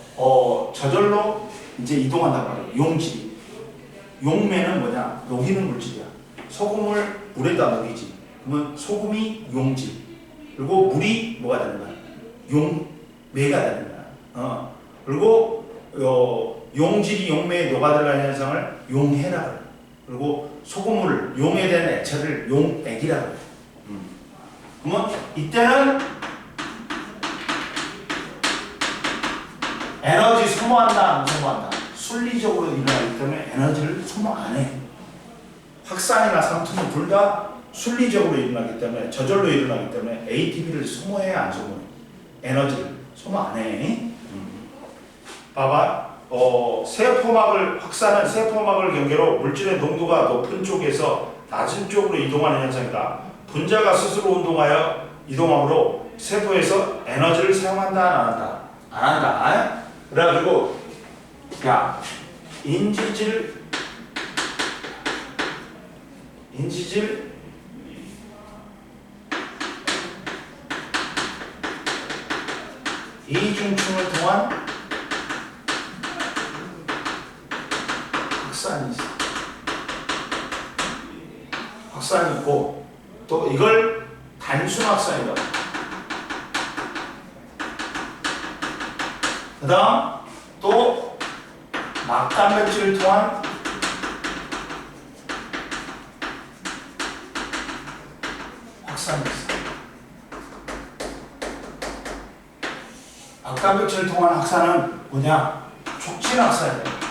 저절로 이제 이동한단 말이야. 용질이. 용매는 뭐냐? 녹이는 물질이야. 소금을 물에다 녹이지. 그러면 소금이 용질. 그리고 물이 뭐가 되는 거야? 용매가 되는 거야. 그리고 용질이 용매에 녹아들어가는 현상을 용해라고 해요. 그리고 소금물을 용해된 액체를 용액이라고 해요. 그러면 이때는 에너지 소모한다, 안 소모한다? 순리적으로 일어나기 때문에 에너지를 소모 안 해. 확산이나 상투는 둘 다 순리적으로 일어나기 때문에 저절로 일어나기 때문에 ATP를 소모해야 안 소모해? 에너지를 소모 안 해. 봐봐. 확산은 세포막을 경계로 물질의 농도가 높은 쪽에서 낮은 쪽으로 이동하는 현상이다. 분자가 스스로 운동하여 이동함으로 세포에서 에너지를 사용한다 안 한다? 안 한다. 그래가지고 야 인지질 이중충을 통한 확산이 있고 또 이걸 단순 확산이라고. 그 다음 또 막단백질을 통한 확산이 있어. 막단백질을 통한 확산은 뭐냐? 촉진 확산이에요.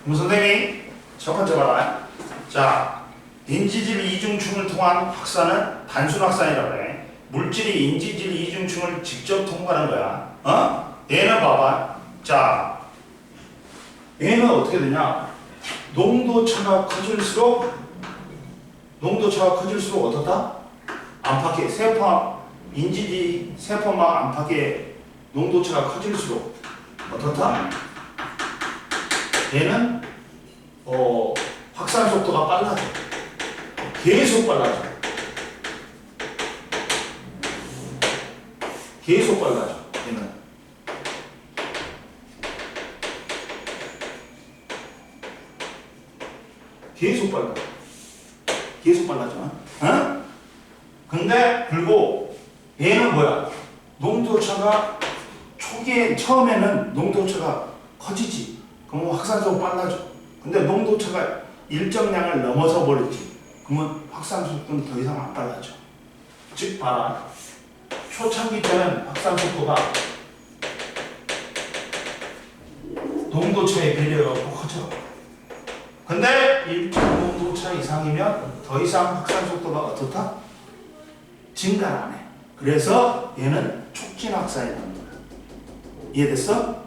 그럼 선생님이 첫 번째 봐라. 자, 인지질 이중충을 통한 확산은 단순 확산이라고 그래. 물질이 인지질 이중충을 직접 통과하는 거야. 얘는 봐봐. 자, 얘는 어떻게 되냐? 농도차가 커질수록 어떻다? 안팎의 세포막 안팎의 농도차가 커질수록 어떻다? 얘는 확산 속도가 빨라져. 계속 빨라져. 얘는. 계속 빨라져. 근데 그리고 얘는 뭐야? 농도차가 처음에는 농도차가 커지지. 그러면 확산속도 빨라져. 근데 농도차가 일정량을 넘어서 버리지. 그러면 확산 속도는 더 이상 안 빨라져. 즉 봐라. 초창기 때는 확산 속도가 농도차에 비례해서 커져. 근데 일정 농도차 이상이면 더 이상 확산 속도가 어떻다? 증가를 안 해. 그래서 얘는 촉진 확산이라는 거야. 이해됐어?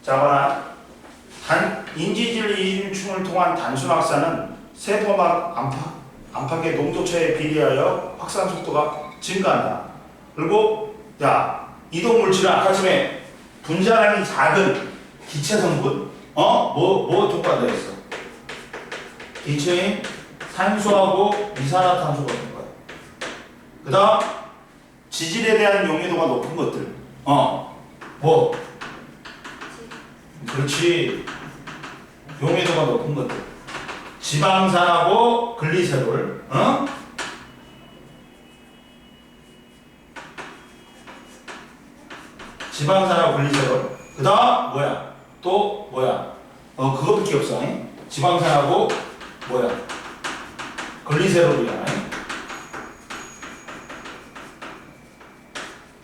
자, 봐라. 인지질 이중충을 통한 단순 확산은 세포막 안팎의 농도차에 비례하여 확산 속도가 증가한다. 그리고 이동 물질은 아까 전에 분자량이 작은 기체 성분 뭐 통과되어 있어? 기체인 산소하고 이산화탄소가 있는 거야. 그 다음 지질에 대한 용해도가 높은 것들 뭐? 그렇지. 용해도가 높은 것들. 지방산하고 글리세롤. 지방산하고 글리세롤. 그 다음 뭐야? 또 뭐야? 그것밖에 없어. 지방산하고 뭐야? 글리세롤이야.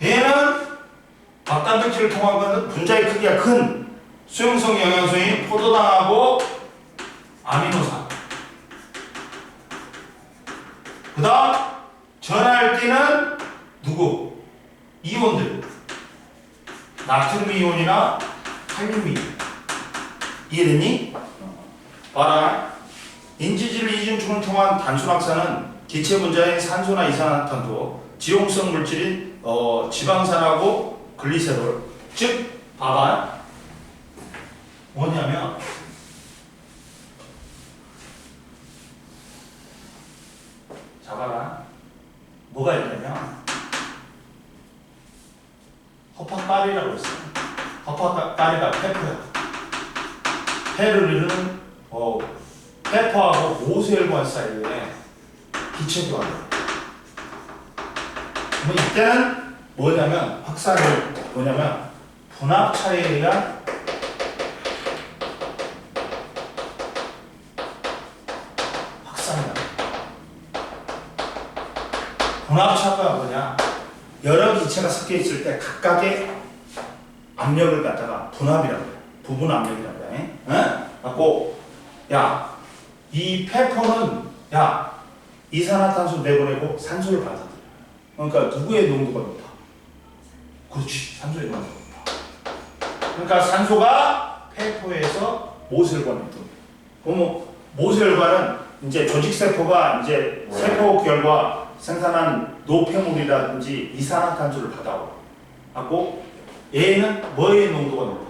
얘는 막단백질을 통한 것은 분자의 크기가 큰 수용성 영양소인 포도당하고 아미노산. 그 다음 전할 때는 누구? 이온들. 나트륨 이온이나 칼륨 이온. 이해됐니? 봐라. 인지질 이중충을 통한 단순 확산은 기체 분자인 산소나 이산화탄소, 지용성 물질인 지방산하고 글리세롤. 즉 봐봐. 뭐냐면 잡아라. 뭐가 있냐면 허파까리라고 있어. 허파까리가 페퍼야. 폐를 이루는 페퍼하고 모세혈관 사이에 기체도 안 돼. 그럼 이때는 뭐냐면 확산을 뭐냐면 분압차에 의한 확산이다. 분압차가 뭐냐? 여러 기체가 섞여 있을 때 각각의 압력을 갖다가 분압이라고 해. 부분 압력이라고 해. 갖고 이 페퍼는 이산화탄소 내보내고 산소를 받아들여. 그러니까 누구의 농도가 높아? 그렇지, 산소의 농도가 높아. 그러니까 산소가 페퍼에서 모세혈관에 들어. 그럼 모세혈관은 이제 조직세포가 이제 세포 결과 생산한 노폐물이라든지 이산화탄소를 받아오고 얘는 뭐의 농도가 높아?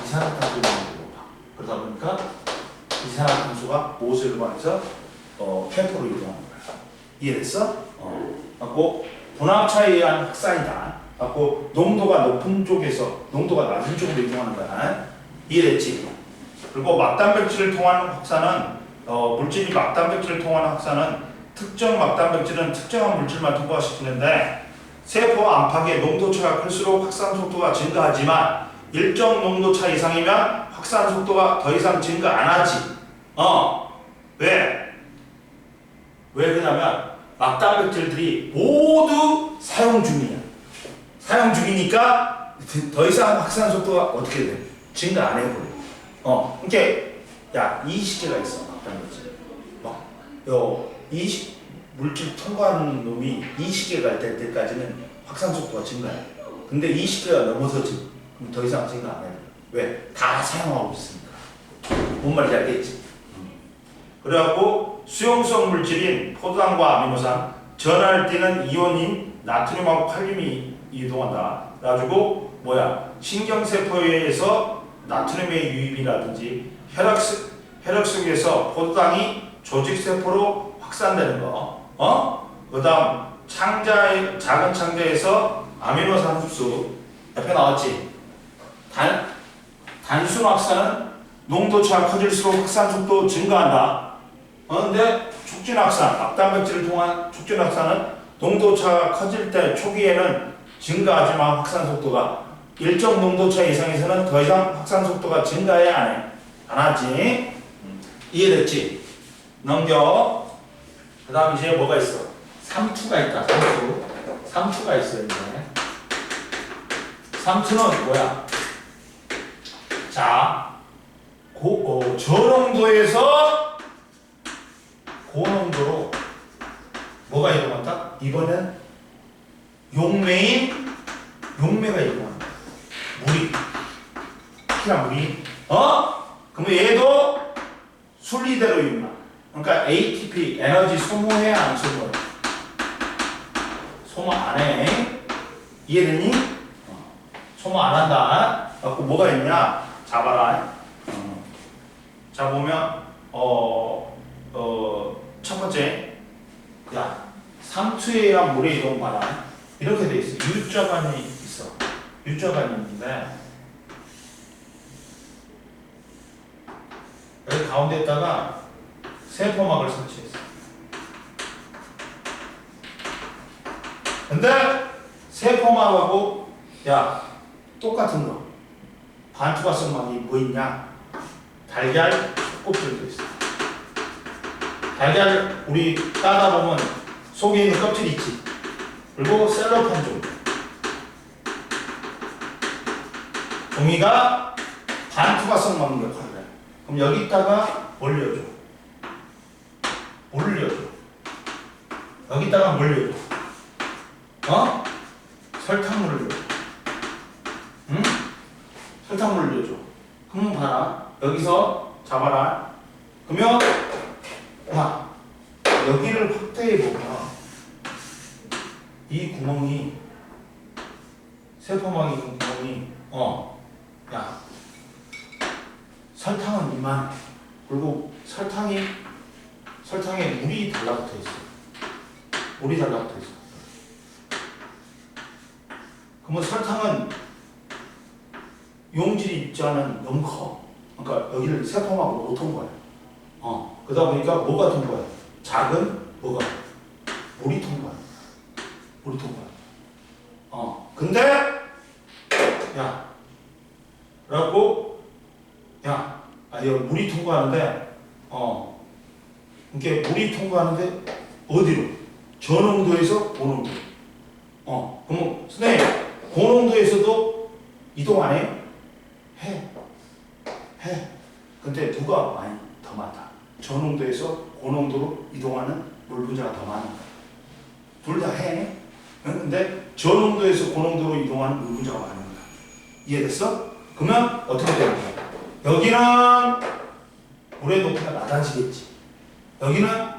이산화탄소의 농도가 높아. 그러다 보니까 이산화탄소가 무엇을 이용해서 폐포로 이동하는 거야. 이해됐어? 하고 분압차에 의한 확산이다. 하고 농도가 높은 쪽에서 농도가 낮은 쪽으로 이동하는 거야. 이해됐지? 그리고 막단백질을 통한 확산은 물질이 막단백질을 통한 확산은 특정 막단백질은 특정한 물질만 통과시키는데 세포 안팎의 농도차가 클수록 확산 속도가 증가하지만 일정 농도차 이상이면 확산 속도가 더 이상 증가 안 하지. 왜? 왜 그러냐면 막단백질들이 모두 사용 중이야. 사용 중이니까 더 이상 확산 속도가 어떻게 돼? 증가 안 해버려. 그러니까 야, 20개가 있어. 막단백질. 물질 통과하는 놈이 20개가 될 때까지는 확산 속도가 증가해. 근데 20개가 넘어서 더 이상 증가 안 해. 왜? 다 사용하고 있으니까. 뭔 말인지 알겠지? 그래갖고 수용성 물질인 포도당과 아미노산, 전하를 띠는 이온인 나트륨하고 칼륨이 이동한다. 그래가지고 신경세포에서 나트륨의 유입이라든지 혈액 속에서 포도당이 조직세포로 확산되는 거. 그 다음 작은 창자에서 아미노산 흡수. 옆에 나왔지? 단순 확산은 농도차가 커질수록 확산 속도 증가한다. 그런데 촉진 확산, 막단백질을 통한 촉진 확산은 농도차가 커질 때 초기에는 증가하지만 확산 속도가 일정 농도차 이상에서는 더 이상 확산 속도가 증가해 안 하지? 이해됐지? 넘겨. 그 다음 이제 뭐가 있어? 삼투가 있다. 삼투가 있어 이제. 삼투는 뭐야? 자, 저농도에서 고농도로 뭐가 이동한다? 이번엔 용매가 이동한다. 피랑 물이. 그러면 얘도 순리대로 이동한다. 그러니까 ATP, 에너지 소모해 안 소모해? 소모 안 해. 이해되니? 소모 안 한다. 그래서 뭐가 있냐? 잡아라. 자 보면 첫 번째, 야, 삼투에 의한 물의 이동 봐라. 이렇게 돼 있어. U자간이 있어. U자간이 있는데 여기 가운데에다가 세포막을 설치했어. 근데 세포막하고 야 똑같은 거 반투과성막이 뭐 있냐? 달걀 껍질도 있어. 달걀 우리 따다 보면 속에 있는 껍질 있지. 그리고 셀로판 종이가 반투과성막 역할을 해. 그럼 여기다가 올려줘. 여기다가 올려줘. 설탕물을 줘. 응? 설탕물을 줘. 그럼 봐라. 여기서 잡아라. 그러면 야, 여기를 확대해 보면 이 구멍이 세포막이 있는 구멍이 야 설탕은 이만. 그리고 설탕에 물이 달라붙어 있어. 그러면 설탕은 용질이 입자는 너무 커. 그러니까 여기를 세포막으로 못 통과해. 그러다 보니까 뭐가 통과해? 작은 뭐가? 물이 통과해. 근데 야, 그래갖고 여기 물이 통과하는데 이게 물이 통과하는데 어디로? 저농도에서 고농도. 그러면 선생님 고농도에서도 이동 안 해요? 해. 근데 누가 많이 더 많다? 저농도에서 고농도로 이동하는 물 분자가 더 많은 거야. 둘 다 해. 근데 저농도에서 고농도로 이동하는 물 분자가 많은 거야. 이해됐어? 그러면 어떻게 되는 거야? 여기는 물의 높이가 낮아지겠지. 여기는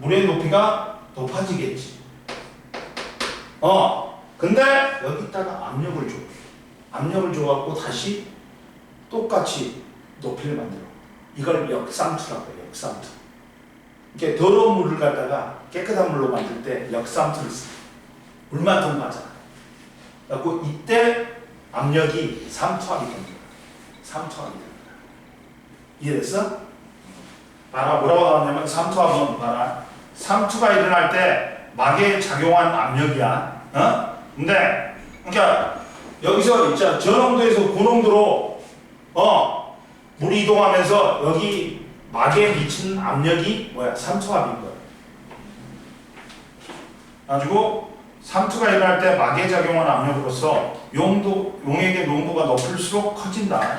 물의 높이가 높아지겠지. 근데 여기다가 압력을 줘. 압력을 줘갖고 다시 똑같이 높이를 만들어. 이걸 역삼투라고 해요. 역삼투. 이렇게 더러운 물을 갖다가 깨끗한 물로 만들 때 역삼투를 써. 물만 통과하잖아. 그래갖고 이때 압력이 삼투압이 됩니다. 삼투압이 됩니다. 이해됐어? 봐라, 뭐라고 나왔냐면 삼투압은 봐라. 삼투가 일어날 때 막에 작용한 압력이야. 근데 그러니까 여기서 있잖아. 저농도에서 고농도로 물이 이동하면서 여기 막에 미치는 압력이 뭐야? 삼투압인 거야. 가지고 삼투가 일어날 때 막에 작용한 압력으로서 용액의 농도가 높을수록 커진다.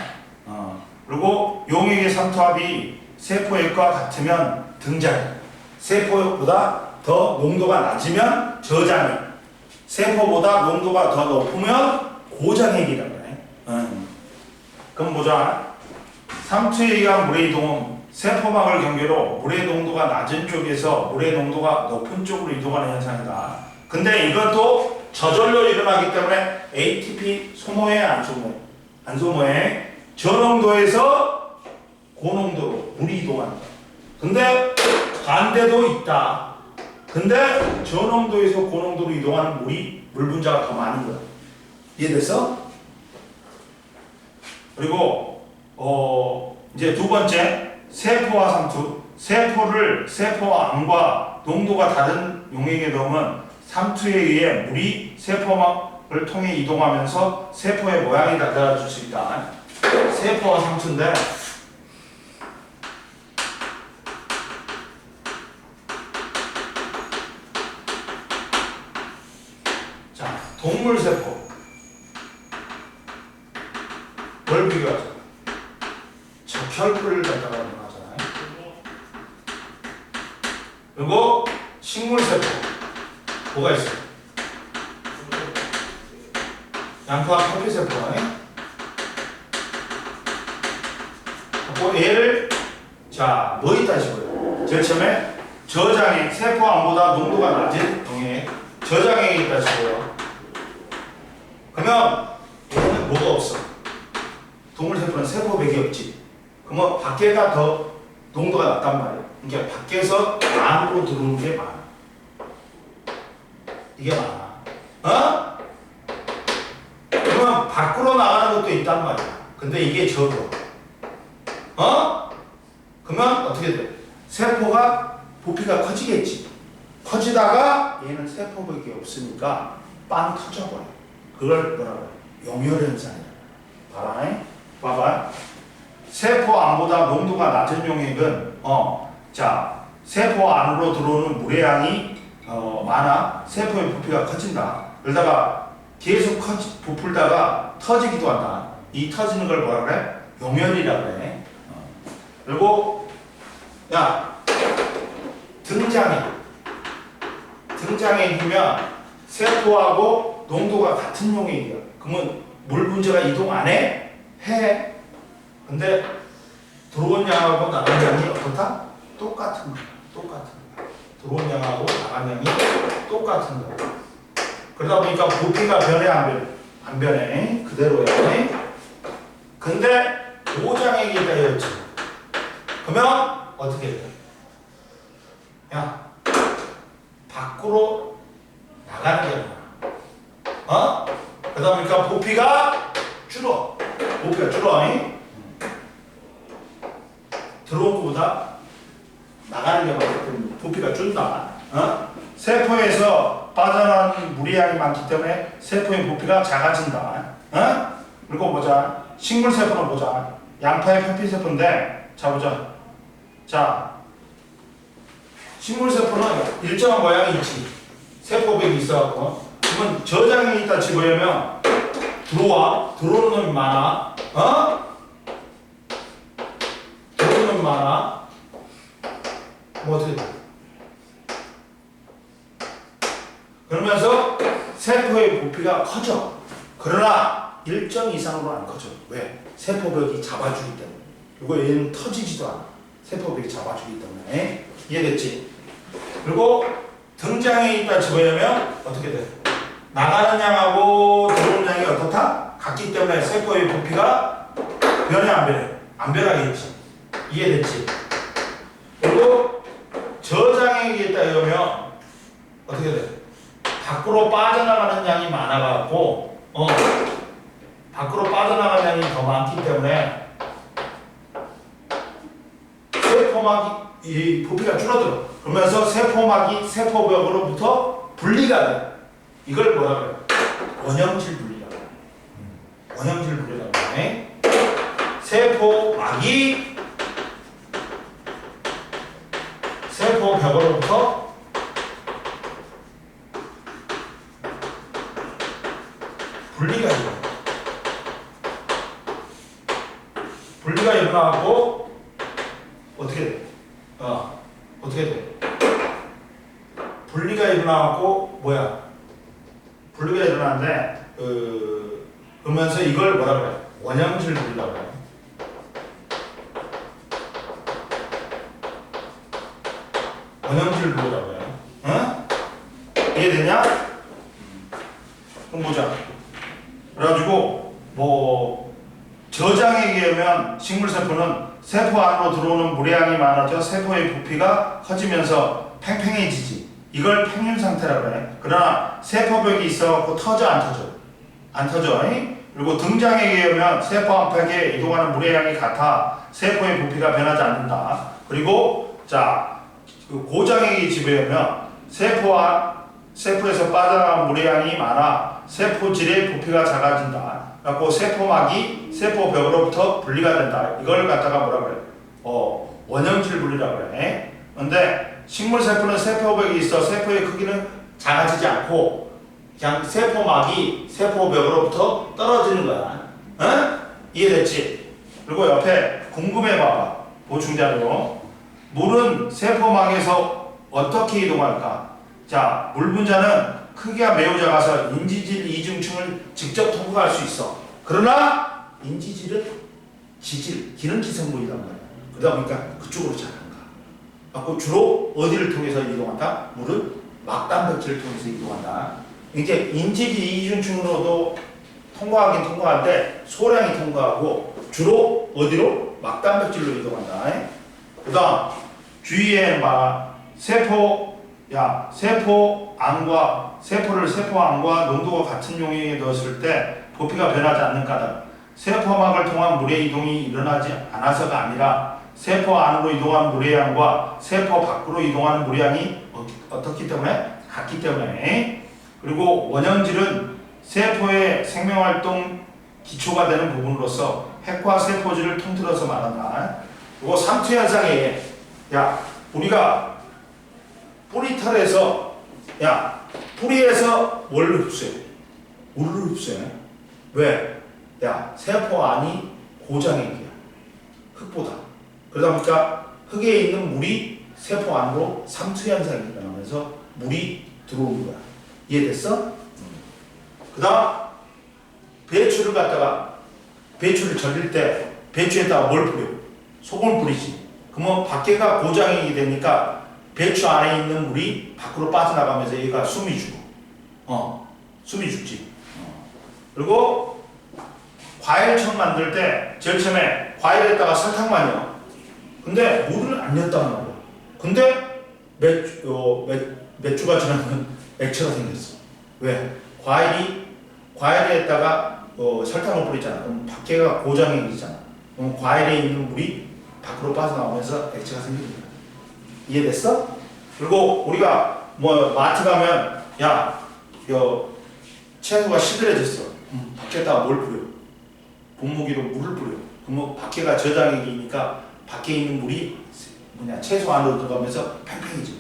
그리고 용액의 삼투압이 세포액과 같으면 등장해. 세포보다 더 농도가 낮으면 저장액. 세포보다 농도가 더 높으면 고장액이라고 해. 그럼 보자. 삼투에 의한 물의 이동은 세포막을 경계로 물의 농도가 낮은 쪽에서 물의 농도가 높은 쪽으로 이동하는 현상이다. 근데 이것도 저절로 일어나기 때문에 ATP 소모에 안 소모에 저농도에서 고농도로 물이 이동한다. 근데 반대도 있다. 근데 저농도에서 고농도로 이동하는 물 분자가 더 많은 거야. 이해됐어? 그리고 이제 두 번째 세포와 삼투. 세포와 암과 농도가 다른 용액에 넣으면 삼투에 의해 물이 세포막을 통해 이동하면서 세포의 모양이 달라질 수 있다. 세포와 삼투인데 자, 동물세포 뭘 비교하자? 적혈구를 갖다가 변하잖아요. 그리고 식물세포 뭐가 있어요? 양파 표피세포네. 얘를 자, 뭐 있다 싶어요? 제일 처음에 저장액, 세포암보다 농도가 낮은 용액, 저장액이 있다 싶어요. 그러면 얘는 뭐가 없어? 동물세포는 세포백이 없지. 그러면 밖에가 더 농도가 낮단 말이에요. 그러니까 밖에서 안으로 들어오는 게 많아. 이게 많아. 그러면 밖으로 나가는 것도 있단 말이야. 근데 이게 적어. 그러면 어떻게 돼? 세포가 부피가 커지겠지. 커지다가 얘는 세포백이 없으니까 빵 터져버려. 그걸 뭐라고 해? 용혈현상이야. 봐봐. 세포 안보다 농도가 낮은 용액은 세포 안으로 들어오는 물의 양이 많아. 세포의 부피가 커진다. 그러다가 계속 부풀다가 터지기도 한다. 이 터지는 걸 뭐라 그래? 용혈이라고 그래. 그리고 등장액이면 세포하고 농도가 같은 용액이야. 그러면 물 분자가 이동 안 해? 해. 근데 들어온 양하고 나간 양이 어떻다? 똑같은 거야. 들어온 양하고 나간 양이 똑같은 거야. 그러다 보니까 부피가 변해 안 변해? 그대로야. 근데 고장액이 있다 했지. 그러면 어떻게 돼? 밖으로 나가는 게 아니야. 그러다 보니까 부피가 줄어. 들어온 것보다 나가는 게 많기 때문에 부피가 준다. 세포에서 빠져나가는 물의 양이 많기 때문에 세포의 부피가 작아진다. 그리고 보자. 식물세포는 보자. 양파의 표피세포인데 자 보자. 자, 식물세포는 일정한 모양이 있지. 세포백이 있어갖고 그러면 저장이 있다 치고려면 들어오는 놈이 많아. 들어오는 놈이 많아. 뭐 어떻게 돼? 그러면서 세포의 부피가 커져. 그러나 일정 이상으로 안 커져. 왜? 세포벽이 잡아주기 때문에. 그리고 얘는 터지지도 않아. 세포벽이 잡아주기 때문에. 이해됐지? 그리고 등장에 있다 집어넣으면 어떻게 돼? 나가는 양하고 들어오는 양이 어떻다? 같기 때문에 세포의 부피가 변해 안 변해? 안 변하겠지. 이해됐지? 그리고 저장액이 있다 이러면 어떻게 돼? 밖으로 빠져나가는 양이 많아갖고 밖으로 빠져나가는 양이 더 많기 때문에 세포막이 이 부피가 줄어들어. 그러면서 세포막이 세포벽으로부터 분리가 돼. 이걸 뭐라 그래? 원형질 분리라고 해. 원형질 분리라고 해. 세포막이 세포벽으로부터 분리가 일어나. 분리가 일어나고 어떻게 돼? 어떻게 돼? 분리가 일어나고 뭐야? 분리가 일어나는데 그러면서 이걸 뭐라 그래? 원형질 분리라고 그래. 원형질 분리라고 해. 응? 이해되냐? 그럼 보자. 그래가지고 뭐 저장액에 의하면 식물세포는 세포 안으로 들어오는 물의 양이 많아져 세포의 부피가 커지면서 팽팽해지지. 이걸 팽윤 상태라고 해. 그러나 세포벽이 있어갖고 터져 안 터져? 안 터져. 그리고 등장액에 의하면 세포 안팎에 이동하는 물의 양이 같아 세포의 부피가 변하지 않는다. 그리고 자 고장액이 지배하면 세포에서 빠져나간 물의 양이 많아 세포질의 부피가 작아진다. 그래서 세포막이 세포벽으로부터 분리가 된다. 이걸 갖다가 뭐라 그래? 원형질 분리라고 그래. 근데 식물세포는 세포벽이 있어 세포의 크기는 작아지지 않고 그냥 세포막이 세포벽으로부터 떨어지는 거야. 응? 이해됐지? 그리고 옆에 궁금해봐. 보충자료. 물은 세포막에서 어떻게 이동할까? 자, 물 분자는 크기가 매우 작아서 인지질 이중층을 직접 통과할 수 있어. 그러나 인지질은 기름기 성분이란 말이야. 그러다 보니까 그쪽으로 잘 안 가. 그래서 주로 어디를 통해서 이동한다? 물은 막단백질을 통해서 이동한다. 이게 인지질 이중층으로도 통과하긴 통과하는데 소량이 통과하고 주로 어디로? 막단백질로 이동한다. 그 다음 주위에 세포를 세포 안과 농도가 같은 용액에 넣었을 때 부피가 변하지 않는 까닭. 세포막을 통한 물의 이동이 일어나지 않아서가 아니라 세포 안으로 이동한 물의 양과 세포 밖으로 이동하는 물의 양이 어떻기 때문에? 같기 때문에. 그리고 원형질은 세포의 생명활동 기초가 되는 부분으로서 핵과 세포질을 통틀어서 말한다. 그리고 삼투현상에 우리가 뿌리털에서 뿌리에서 뭘 흡수해? 물을 흡수해. 왜? 세포 안이 고장액이야. 흙보다. 그러다 보니까 흙에 있는 물이 세포 안으로 삼투현상이 일어나면서 물이 들어오는 거야. 이해됐어? 그 다음 배추를 절일 때 배추에다가 뭘 뿌려? 소금을 뿌리지. 그러면 밖에가 고장액이 되니까 배추 안에 있는 물이 밖으로 빠져나가면서 얘가 숨이 죽어. 숨이 죽지. 그리고 과일청 만들 때 제일 처음에 과일에다가 설탕만 넣어. 근데 물을 안 넣었단 말이야. 근데 몇 주가 지나면 액체가 생겼어. 왜? 과일에다가 설탕을 뿌리잖아. 그럼 밖에가 고장액이잖아. 그럼 과일에 있는 물이 밖으로 빠져나오면서 액체가 생기는 거야. 이해됐어? 그리고 우리가 마트 가면 채소가 시들해졌어. 밖에다가 뭘 뿌려? 분무기로 물을 뿌려. 그러면 밖에가 저장액이니까 밖에 있는 물이 채소 안으로 들어가면서 팽팽해져.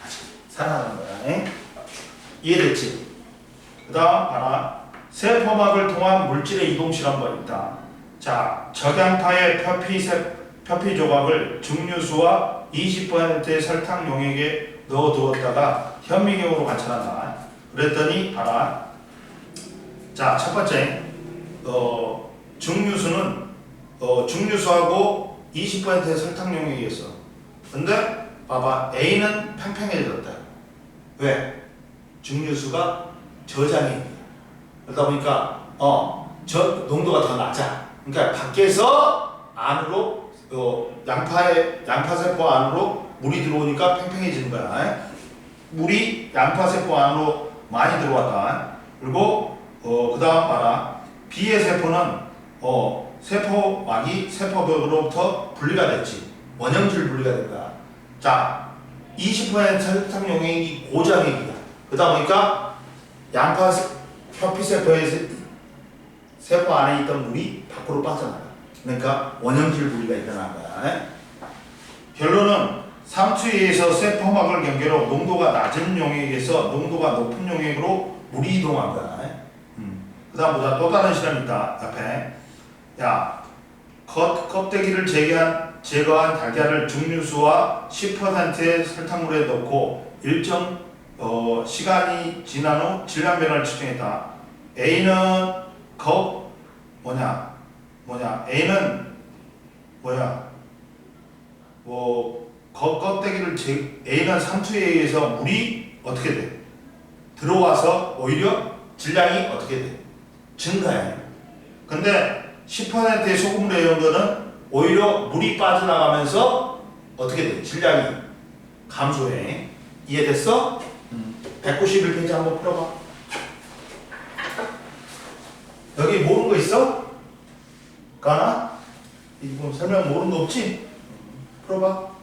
다시 살아나는 거야. 이해됐지? 그 다음 봐라. 세포막을 통한 물질의 이동 실험법이 있다. 자, 적양파의 표피 조각을 증류수와 20%의 설탕 용액에 넣어두었다가 현미경으로 관찰한다. 그랬더니 봐라. 자, 첫 번째 증류수는 증류수하고 20%의 설탕용액이 있어. 근데 봐봐, A는 팽팽해졌다. 왜? 증류수가 저장이. 그러다 보니까 저 농도가 더 낮아. 그러니까 밖에서 안으로 양파세포 안으로 물이 들어오니까 팽팽해지는 거야. 물이 양파세포 안으로 많이 들어왔다. 그리고 그 다음 봐라. B의 세포는 세포막이 세포벽으로부터 분리가 됐지. 원형질 분리가 된 거야. 자, 20% 설탕용액이 고장액이야. 그러다 보니까 표피세포의 세포 안에 있던 물이 밖으로 빠져나가. 그러니까 원형질 분리가 일어난 거야. 결론은 삼투에서 세포막을 경계로 농도가 낮은 용액에서 농도가 높은 용액으로 물이 이동한 거야. 그 다음 보자. 또 다른 실험이 있다. 옆에. 야, 껍데기를 제거한 달걀을 증류수와 10%의 설탕물에 넣고 일정 시간이 지난 후 질량 변화를 측정했다. A는 A는 껍데기를 A는 삼투에 의해서 물이 어떻게 돼? 들어와서 오히려 질량이 어떻게 돼? 증가해. 근데 10%의 소금으로 해온 거는 오히려 물이 빠져나가면서 어떻게 돼? 질량이 감소해. 이해됐어? 191페이지 한번 풀어봐. 여기 모르는 거 있어? 가나? 이거 설명 모르는 거 없지? 풀어봐.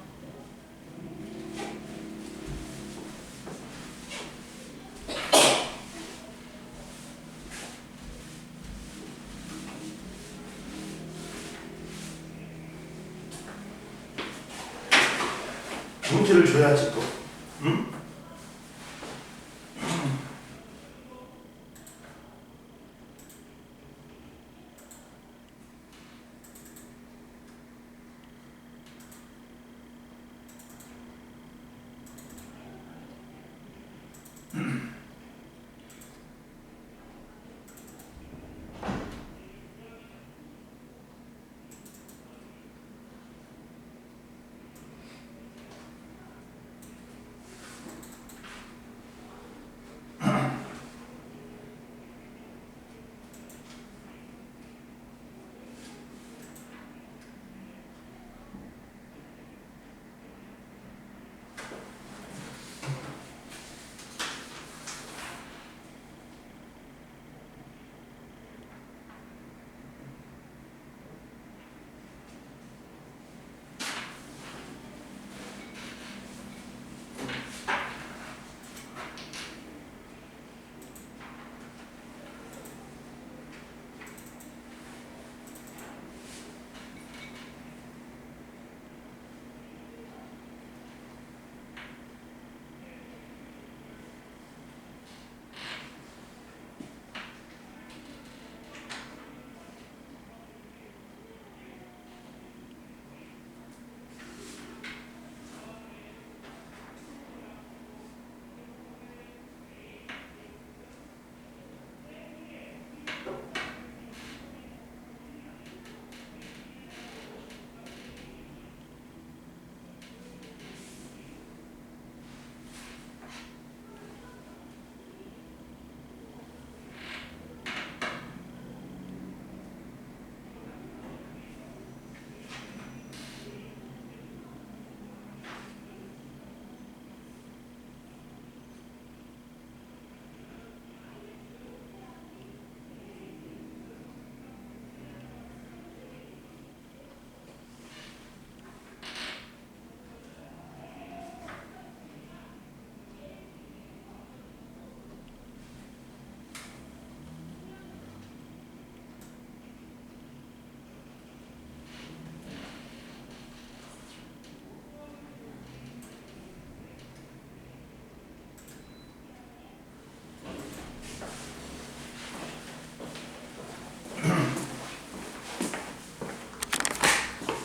문제를 줘야지 또.